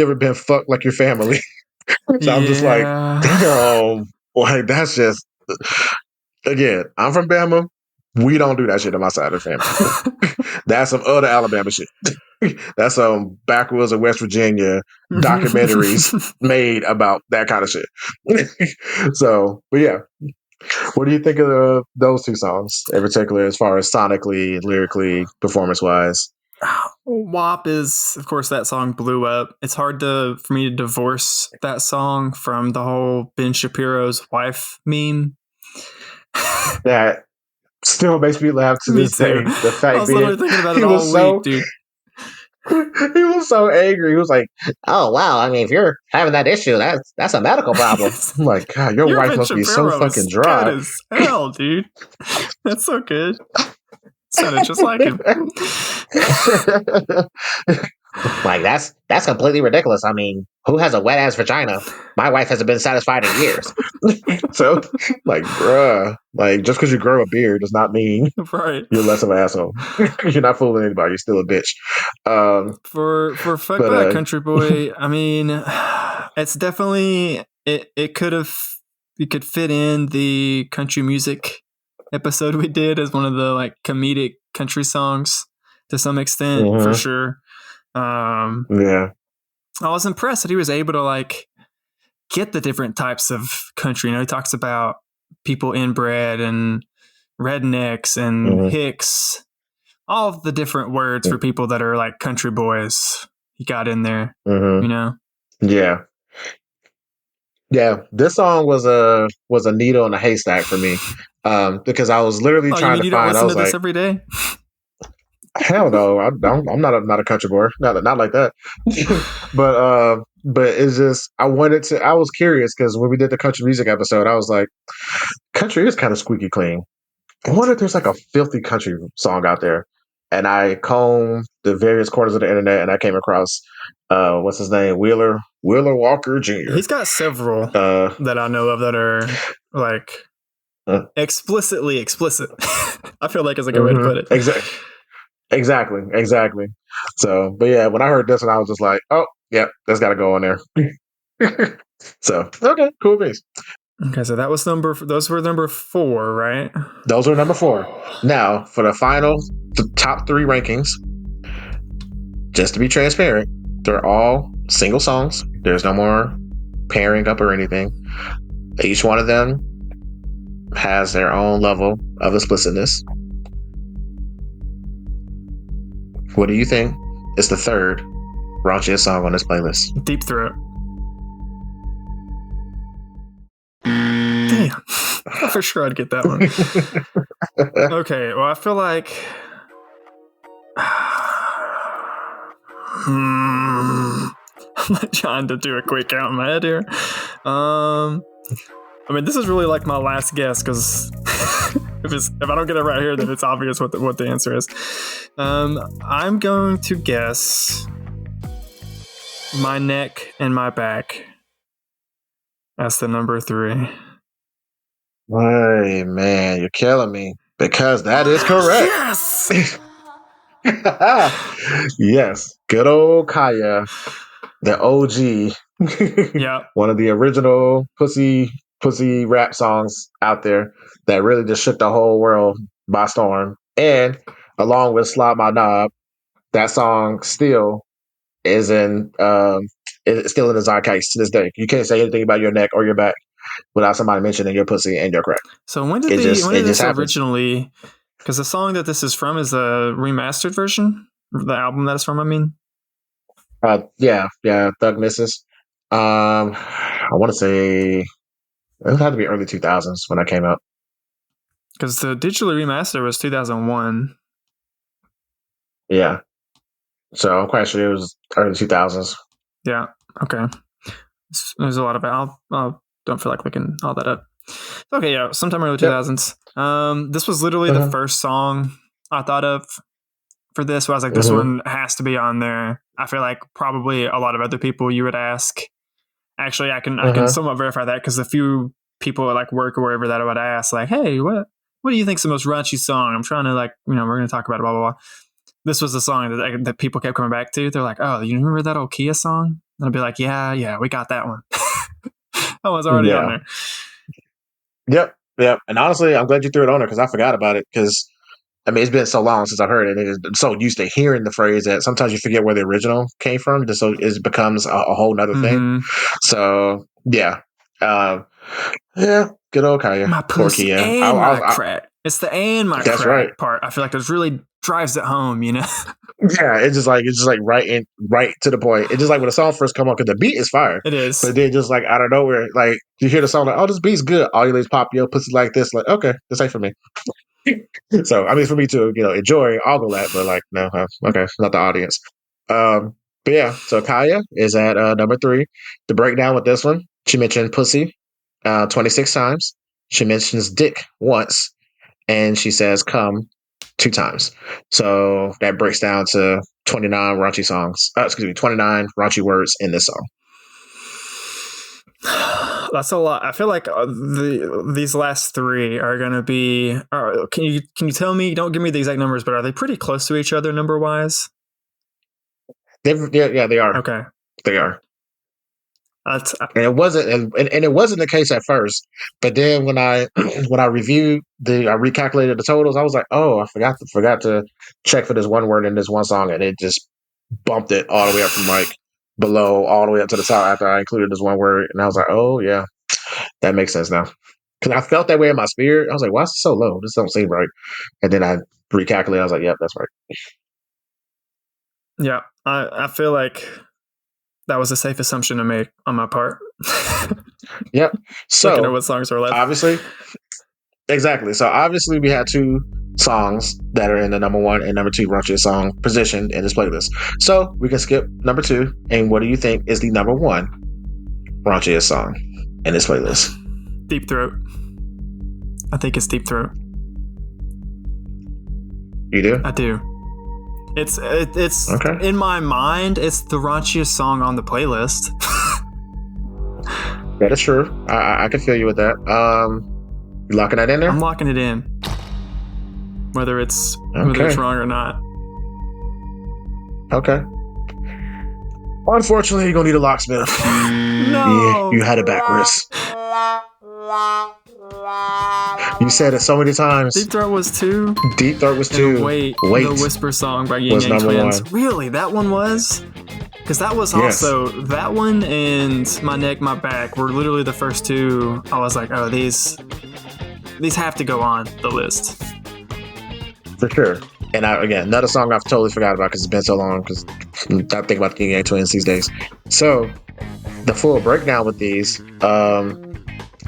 ever been fucked like your family?" So I'm just like, damn, like that's just, again, I'm from Bama. We don't do that shit on my side of the family. That's some other Alabama shit. That's some backwoods of West Virginia documentaries made about that kind of shit. So, but yeah. What do you think of those 2 songs in particular, as far as sonically, lyrically, performance-wise? WAP is, of course, that song blew up. It's hard for me to divorce that song from the whole Ben Shapiro's wife meme. That still makes me laugh to this day. The fact I was literally thinking about it all week, dude. He was so angry. He was like, "Oh wow! I mean, if you're having that issue, that's a medical problem." I'm like, God, your wife must be so fucking dry. Good as hell, dude. That's so good. Sounded just like him. Like that's completely ridiculous. I mean, who has a wet ass vagina? My wife hasn't been satisfied in years. So, like, bruh, like just because you grow a beard does not mean you're less of an asshole. You're not fooling anybody. You're still a bitch. For Fuck By Country Boy, I mean, it's definitely it could have, you could fit in the country music episode we did as one of the like comedic country songs to some extent, for sure. Yeah, I was impressed that he was able to like get the different types of country. He talks about people inbred and rednecks and hicks, all of the different words for people that are like country boys. He got in there, Yeah. This song was a needle in a haystack for me, because I was literally trying to find. I was like, this every day. Hell no, I'm not a country boy, not like that. but it's just I was curious because when we did the country music episode, I was like, country is kind of squeaky clean. I wonder if there's like a filthy country song out there. And I combed the various corners of the internet, and I came across what's his name, Wheeler Walker Jr. He's got several that I know of that are like explicitly explicit. I feel like is a good way to put it. Exactly. So, but yeah, when I heard this one, I was just like, oh, yeah, that's got to go on there. So, okay, cool beans. Okay, so those were number 4, right? Those were number 4. Now, for the final top 3 rankings, just to be transparent, they're all single songs. There's no more pairing up or anything. Each one of them has their own level of explicitness. What do you think is the third raunchiest song on this playlist? Deepthroat. Damn. I thought for sure I'd get that one. Okay, well, I feel like I'm not trying to do a quick count in my head here. I mean, this is really like my last guess because if I don't get it right here, then it's obvious what the answer is. I'm going to guess My Neck and My Back. That's the number 3. Hey, man, you're killing me because that is correct. Yes. Yes, good old Khia, the OG. Yeah, one of the original pussy rap songs out there that really just shook the whole world by Storm, and along with Slop My Knob, that song still is it's still in the zeitgeist to this day. You can't say anything about your neck or your back without somebody mentioning your pussy and your crack. So when did this originally? Because the song that this is from is the remastered version, the album that it's from. I mean, yeah, Thug Misses. I want to say it had to be early 2000s when that came out. Because the digitally remastered was 2001. Yeah. So I'm quite sure it was early 2000s. Yeah. Okay. There's a lot of it. I don't feel like looking all that up. Okay. Yeah. Sometime early 2000s. This was literally the first song I thought of for this. Where I was like, this one has to be on there. I feel like probably a lot of other people you would ask. Actually, I can somewhat verify that because a few people at like work or wherever that I would ask, like, hey, what do you think's the most raunchy song? I'm trying to like, we're going to talk about it, blah, blah, blah. This was the song that people kept coming back to. They're like, oh, you remember that old Khia song? And I'd be like, yeah, we got that one. That one's already on there. Yep. And honestly, I'm glad you threw it on there because I forgot about it because, I mean, it's been so long since I've heard it. And I'm so used to hearing the phrase that sometimes you forget where the original came from. So it becomes a whole nother thing. So, yeah. Good old Khia. My pussy and my crack. It's the and my crack part. I feel like this really drives it home, you know? Yeah, it's just like right to the point. It's just like when the song first come on, because the beat is fire. It is. But then just like out of nowhere, like you hear the song like, oh, this beat's good. All you ladies pop your pussy like this. Like, okay, this ain't for me. So I mean, for me to enjoy all of that, but like no, okay, not the audience. But yeah, so Khia is at number 3. The breakdown with this one, she mentioned pussy 26 times. She mentions dick once, and she says come 2 times. So that breaks down to 29 raunchy songs. 29 raunchy words in this song. That's a lot. I feel like these last 3 are going to be. Can you tell me? Don't give me the exact numbers, but are they pretty close to each other number wise? They are. Okay, they are. And it wasn't, and it wasn't the case at first. But then when I reviewed I recalculated the totals. I was like, oh, I forgot to check for this one word in this one song, and it just bumped it all the way up from like below all the way up to the top after I included this one word. And I was like, oh yeah, that makes sense now. Because I felt that way in my spirit. I was like, why is it so low? This don't seem right. And then I recalculated. I was like, yep, that's right. Yeah, I feel like that was a safe assumption to make on my part. Yep. So looking at what songs are left. Obviously, exactly. So obviously we had 2 songs that are in the number 1 and number 2 raunchiest song position in this playlist. So we can skip number 2. And what do you think is the number 1 raunchiest song in this playlist? Deepthroat. I think it's Deepthroat. You do? I do. It's okay. In my mind, it's the raunchiest song on the playlist. That is true. I can feel you with that. You locking that in there? I'm locking it in. Whether it's wrong or not. Okay. Unfortunately, you're gonna need a locksmith. No. You had it backwards. You said it so many times. Deepthroat was 2. Deepthroat was 2. Wait. The Whisper Song by Ying and Twins. 1. Really? That one was? Because that was also that one and My Neck, My Back were literally the first 2. I was like, oh, these have to go on the list. For sure. And again, another song I've totally forgot about because it's been so long. Because I think about the Ying and Twins these days. So the full breakdown with these,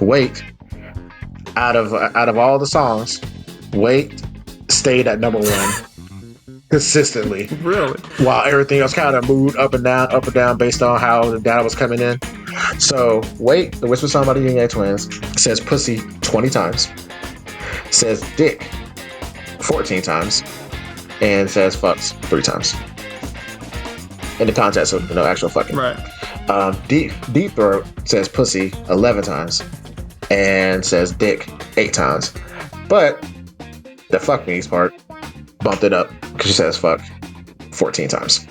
Wait. Out of all the songs, Wait stayed at number 1 consistently. Really? While everything else kind of moved up and down based on how the data was coming in. So Wait, the Whisper Song by the Ying and Twins, says pussy 20 times, says dick 14 times, and says fucks 3 times. In the context of no actual fucking. Right. Deepthroat says pussy 11 times and says dick 8 times. But the fuck me's part bumped it up because she says fuck 14 times.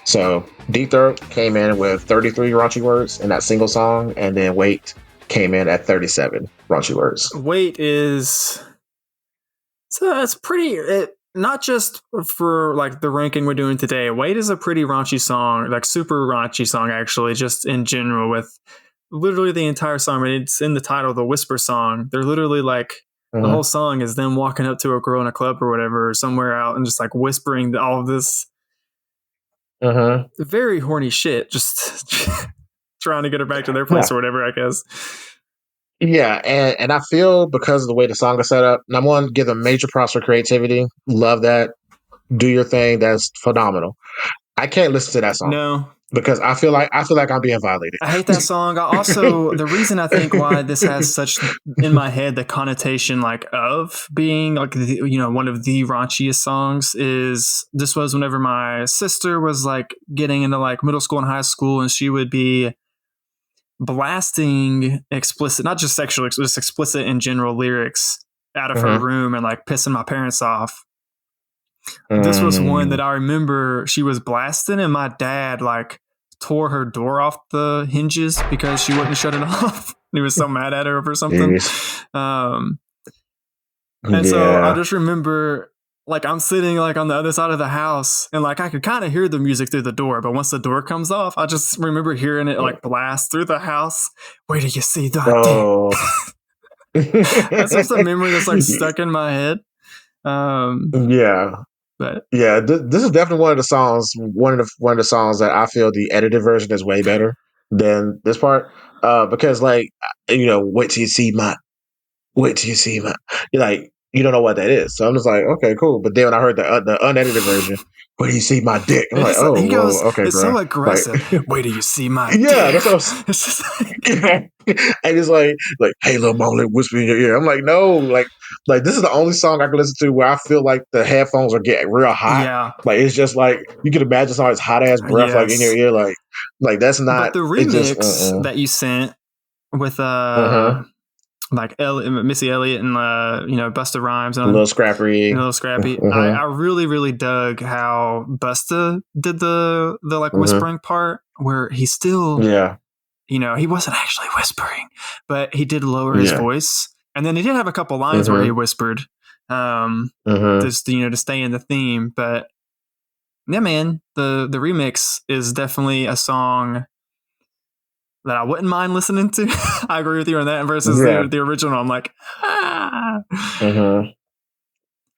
So Deepthroat came in with 33 raunchy words in that single song, and then Wait came in at 37 raunchy words. Wait is So it's pretty. Not just for like the ranking we're doing today. Wait is a pretty raunchy song, like super raunchy song, actually, just in general, with literally the entire song. I mean, it's in the title, the Whisper song. They're literally like the whole song is them walking up to a girl in a club or whatever, or somewhere out, and just like whispering all of this very horny shit, just trying to get her back to their place or whatever, I guess. Yeah, and I feel because of the way the song is set up, number one, give them major props for creativity. Love that. Do your thing. That's phenomenal. I can't listen to that song. No. Because I feel like I'm being violated. I hate that song. I also, the reason I think why this has such in my head the connotation like of being like one of the raunchiest songs is this was whenever my sister was like getting into like middle school and high school, and she would be blasting explicit, not just sexual, just explicit in general lyrics out of her room and like pissing my parents off. This was one that I remember she was blasting, and my dad like tore her door off the hinges because she wouldn't shut it off. He was so mad at her over something. So I just remember like I'm sitting like on the other side of the house, and like I could kind of hear the music through the door, but once the door comes off, I just remember hearing it like blast through the house. Where do you see that? That's just a memory that's like stuck in my head. But this is definitely one of the songs. One of the songs that I feel the edited version is way better than this part. Because like wait till you see my. You're like you don't know what that is. So I'm just like, okay, cool. But then when I heard the unedited version, where do you see my dick? I'm like, oh, he goes, okay, it's bro. so aggressive. Like, where do you see my dick? Yeah, that's what I was. It's just like, and it's like, hey, little mom, let whisper in your ear. I'm like, no, like this is the only song I can listen to where I feel like the headphones are getting real hot. Yeah, like it's just like you can imagine somebody's hot ass breath like in your ear, like that's not. But the remix that you sent with like Missy Elliott and Busta Rhymes and Little Scrappy. I really really dug how Busta did the like whispering part where he still he wasn't actually whispering, but he did lower his voice, and then he did have a couple lines where he whispered just to stay in the theme. But yeah, man, the remix is definitely a song that I wouldn't mind listening to. I agree with you on that versus the original. I'm like,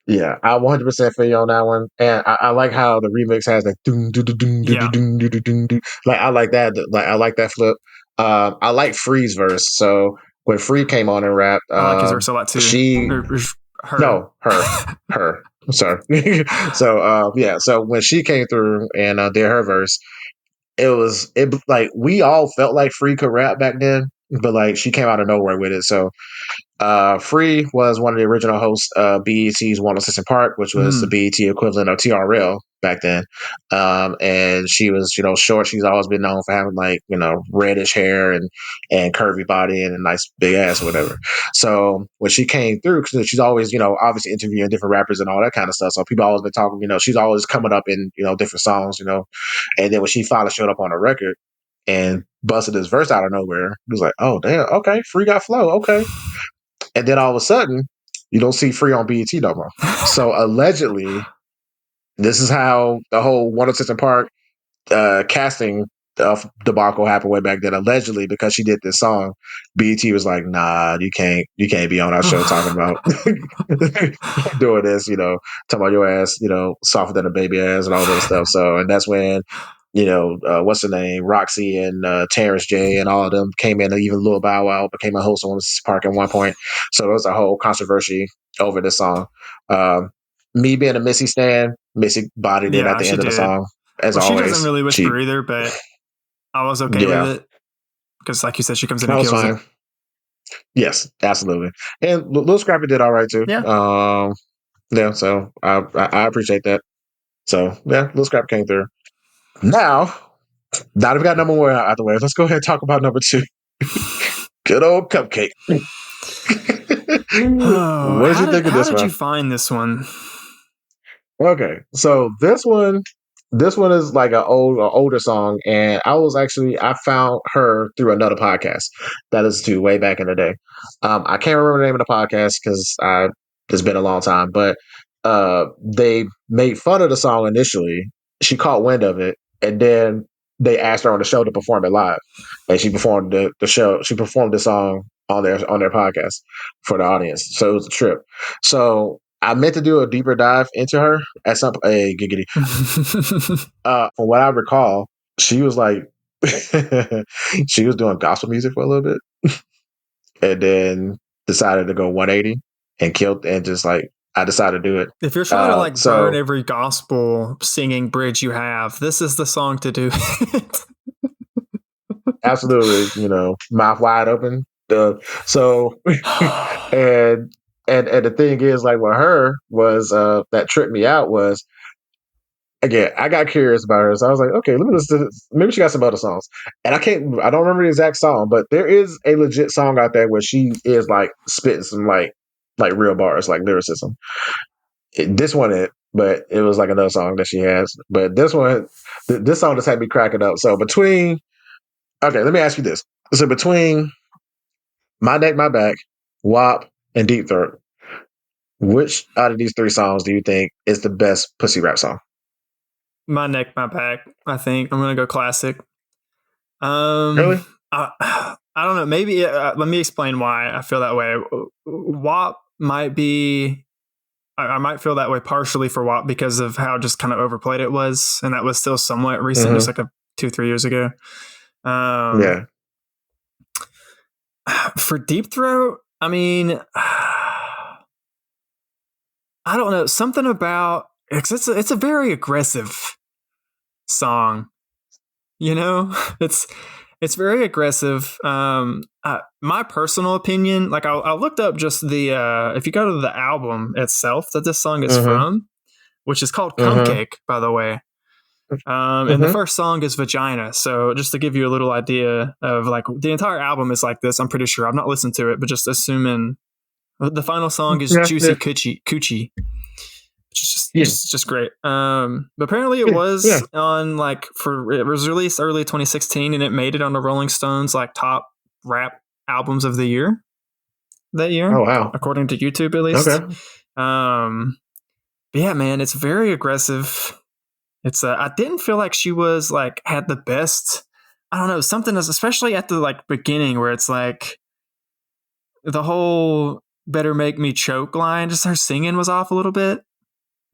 Yeah, I 100% feel you on that one, and I like how the remix has like doom doom doom doom doom doom doom doom. Like I like that. Like I like that flip. I like Free's verse. So when Free came on and rapped, I like his verse a lot too. Her. I'm sorry. So when she came through and did her verse, it like we all felt like Free could rap back then, but like she came out of nowhere with it. So Free was one of the original hosts of BET's 106 & Park, which was the BET equivalent of TRL back then. And she was, short. She's always been known for having like, reddish hair and curvy body and a nice big ass or whatever. So when she came through, because she's always, obviously interviewing different rappers and all that kind of stuff. So people always been talking, she's always coming up in, different songs, and then when she finally showed up on a record and busted this verse out of nowhere, it was like, oh, damn, okay, Free got flow, okay. And then all of a sudden, you don't see Free on BET no more. So allegedly, this is how the whole 106 & Park casting debacle happened way back then. Allegedly, because she did this song, BET was like, "Nah, you can't be on our show talking about doing this, talking about your ass, softer than a baby ass and all that stuff." So, and that's when. What's the name? Roxy and Terrence J and all of them came in, and even Lil Bow Wow became a host on this park at one point. So there was a whole controversy over this song. Me being a Missy stan, Missy bodied it at the end of the song. As always. She doesn't really whisper either, but I was okay with it. Because like you said, she comes in and kills it. Yes, absolutely. And Lil Scrappy did all right too. Yeah. So I appreciate that. So yeah, Lil Scrappy came through. Now that we've got number one out the way, let's go ahead and talk about number two. Good old CupcakKe. What did you think of this one? How did you find this one? Okay, so this one is like an older song, and I found her through another podcast that is too way back in the day. I can't remember the name of the podcast because I It's been a long time, but they made fun of the song initially. She caught wind of it, and then they asked her on the show to perform it live, and she performed the show. She performed the song on their podcast for the audience. So it was a trip. So I meant to do a deeper dive into her at some giggity. From what I recall, she was like she was doing gospel music for a little bit, and then decided to go 180 and killed and just like I decided to do it. If you're trying to like burn every gospel singing bridge you have, this is the song to do it. Absolutely, mouth wide open. So and the thing is, like, with her was that tripped me out was, again, I got curious about her, so I was like, okay, let me listen to this. Maybe she got some other songs, and I don't remember the exact song, but there is a legit song out there where she is like spitting some like real bars, like lyricism. This one, but it was like another song that she has. But this one, this song just had me cracking up. So okay, let me ask you this. So between My Neck, My Back, WAP, and Deepthroat, which out of these three songs do you think is the best pussy rap song? My Neck, My Back. I think I'm gonna go classic. Really? I don't know. Maybe let me explain why I feel that way. WAP might be. I might feel that way partially for WAP because of how just kind of overplayed it was, and that was still somewhat recent, just like 2-3 years ago. Yeah. For Deepthroat, I mean, I don't know, something about it's a very aggressive song. It's very aggressive. My personal opinion, like I looked up just the if you go to the album itself that this song is from, which is called Cupcakke, by the way. And the first song is Vagina. So just to give you a little idea of like the entire album is like this. I'm pretty sure I've not listened to it, but just assuming the final song is Juicy Coochie. It's just great. But apparently it was on it was released early 2016 and it made it on the Rolling Stones like top rap albums of the year that year. Oh wow. According to YouTube at least. Okay. But yeah, man, it's very aggressive. It's I didn't feel like she was like had the best, I don't know, something that's especially at the like beginning where it's like the whole better make me choke line, just her singing was off a little bit.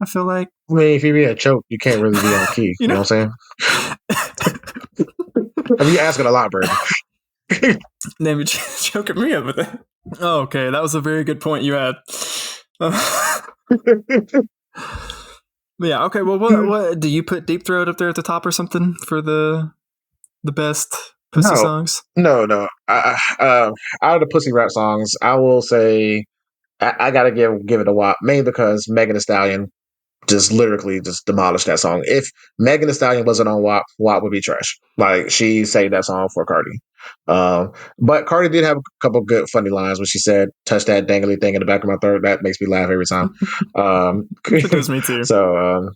I feel like. I mean, if you be a choke, you can't really be on key. You know what I'm saying? I mean, you're asking a lot, Brandon. Then you choking me up with that. Oh, okay, that was a very good point you had. Yeah. Okay. Well, what do you put Deepthroat up there at the top or something for the best pussy songs? No. Out of the pussy rap songs, I will say I gotta give it a WAP, mainly because Megan Thee Stallion just literally just demolished that song. If Megan Thee Stallion wasn't on WAP, WAP would be trash. Like, she saved that song for Cardi. But Cardi did have a couple good funny lines when she said, "Touch that dangly thing in the back of my throat." That makes me laugh every time. It does me too. So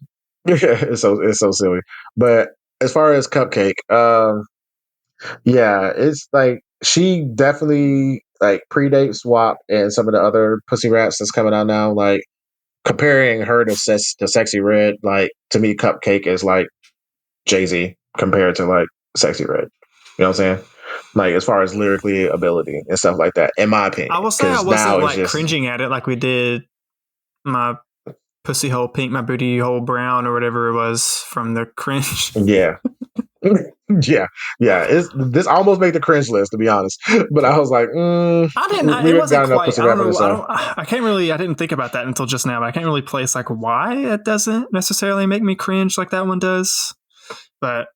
it's so silly. But as far as Cupcakke, yeah, it's like she definitely like predates WAP and some of the other pussy raps that's coming out now. Like, comparing her to Sexy Red, like, to me, Cupcakke is like Jay-Z compared to like Sexy Red. You know what I'm saying? Like, as far as lyrically ability and stuff like that, in my opinion. I will say I wasn't like cringing at it like we did my pussy hole pink, my booty hole brown, or whatever it was from the cringe. Yeah. Yeah. This almost made the cringe list, to be honest. But I was like, I didn't. It wasn't quite. I didn't think about that until just now. But I can't really place like why it doesn't necessarily make me cringe like that one does. But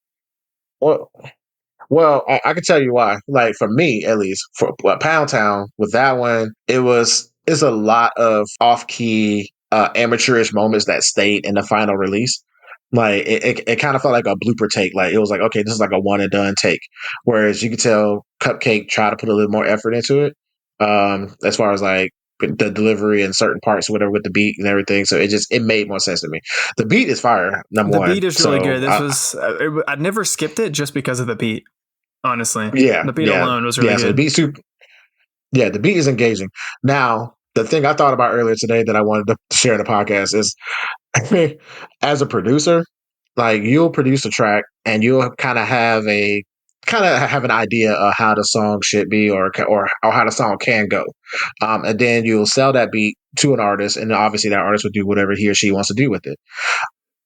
well, I can tell you why. Like, for me, at least, for Pound Town, with that one, it's a lot of off key, amateurish moments that stayed in the final release. Like, it kind of felt like a blooper take. Like, it was like, okay, this is like a one and done take. Whereas you could tell Cupcakke tried to put a little more effort into it, as far as like the delivery and certain parts, whatever, with the beat and everything. So it made more sense to me. The beat is fire. Number one, the beat is really good. I never skipped it just because of the beat. Honestly, yeah, the beat alone was really good. So the beat the beat is engaging. Now, the thing I thought about earlier today that I wanted to share in the podcast is, as a producer, like you'll produce a track and you'll kind of have an idea of how the song should be or how the song can go, and then you'll sell that beat to an artist, and obviously that artist will do whatever he or she wants to do with it.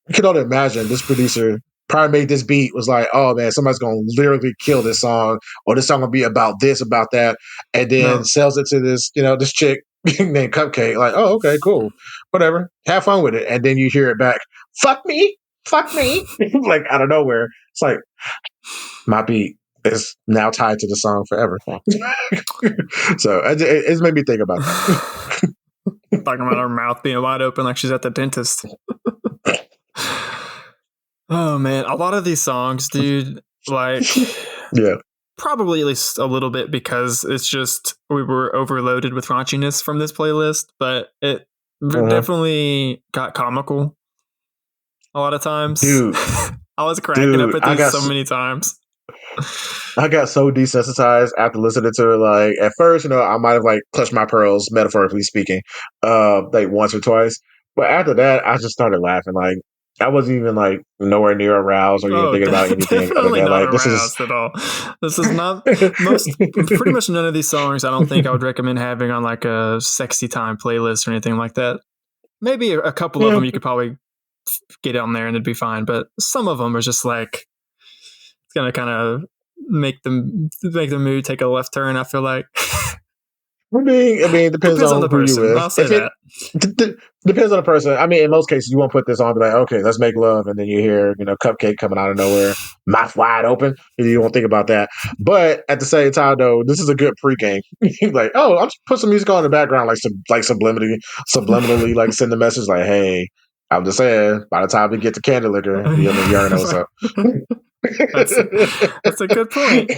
You can only imagine this producer probably made this beat, was like, oh man, somebody's gonna literally kill this song, or this song will be about this, about that, and then sells it to this chick named Cupcakke. Like, oh, okay, cool, whatever, have fun with it, and then you hear it back, fuck me, like out of nowhere. It's like my beat is now tied to the song forever. So it's made me think about that. Talking about her mouth being wide open like she's at the dentist. Oh man, a lot of these songs, dude, like yeah, probably at least a little bit because it's just we were overloaded with raunchiness from this playlist, but it definitely got comical a lot of times. Dude, I was cracking up at these so many times. I got so desensitized after listening to it. Like at first, I might have like clutched my pearls, metaphorically speaking, like once or twice. But after that, I just started laughing. Like I wasn't even like nowhere near aroused or even thinking about anything. Definitely not like aroused at all. This is not pretty much none of these songs. I don't think I would recommend having on like a sexy time playlist or anything like that. Maybe a couple of them you could probably get on there and it'd be fine. But some of them are just like it's gonna kind of make the mood take a left turn. I feel like. I mean, it depends on the person. Who you is. I'll say that. Depends on the person. I mean, in most cases, you won't put this on and be like, okay, let's make love. And then you hear, Cupcakke coming out of nowhere, mouth wide open. And you won't think about that. But at the same time, though, this is a good pregame. Like, oh, I'll just put some music on in the background, like subliminally, like send the message like, hey, I'm just saying, by the time we get to Candy Liquor, you already know what's up. That's a good point.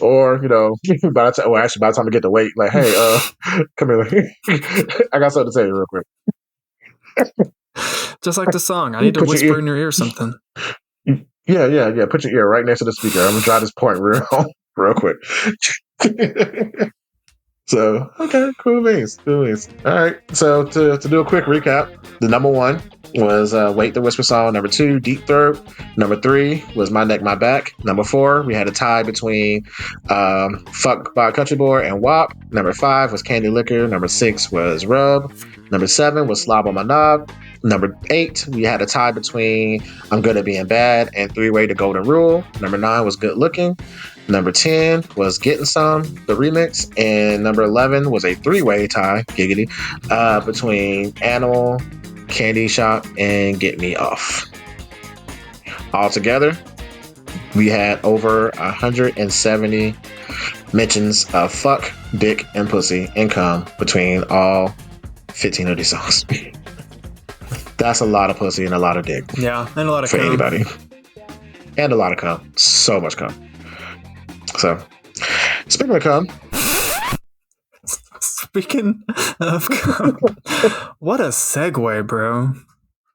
Or by the time I get to wait, like, hey, come here, I got something to say real quick. Just like the song, I need to whisper in your ear something. Yeah. Put your ear right next to the speaker. I'm gonna try this point real quick. So okay, cool beans. All right, so to do a quick recap, the number one was Wait the Whisper Song. Number 2, Deepthroat. Number 3 was My Neck, My Back. Number 4, we had a tie between Fuck by Country Boy and WAP. Number 5 was Candy Liquor. Number 6 was Rub. Number 7 was Slob on My Knob. Number 8, we had a tie between I'm Good at Being Bad and 3-Way to Golden Rule. Number 9 was Good Looking. Number 10 was Gettin Some, the remix. And number 11 was a 3-way tie, giggity, between Animal, Candy Shop, and Get Me Off. Altogether, we had over 170 mentions of fuck, dick, and pussy and cum between all 15 of these songs. That's a lot of pussy and a lot of dick. Yeah, and a lot of for cum. Anybody. And a lot of cum. So much cum. So, speaking of cum. Speaking of cum. What a segue, bro.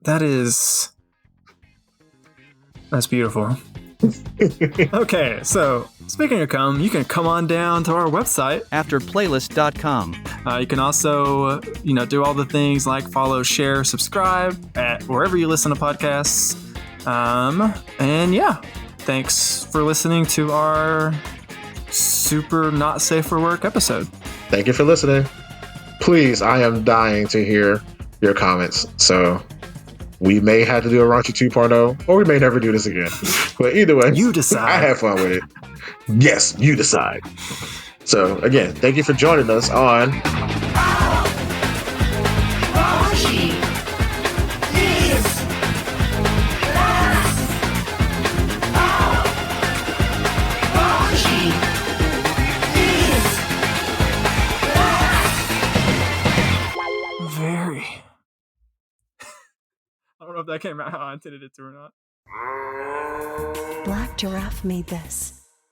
That's beautiful. Okay, so speaking of cum, you can come on down to our website, afterplaylist.com. You can also, do all the things like follow, share, subscribe at wherever you listen to podcasts. And yeah, thanks for listening to our super not safe for work episode. Thank you for listening. Please, I am dying to hear your comments. So we may have to do a Raunchy 2.0, or we may never do this again. But either way, you decide. I had fun with it. Yes, you decide. So again, thank you for joining us on Raunchy Is That. Raunchy Is That. Very. I don't know if that came out how I intended it to or not. Black Giraffe made this.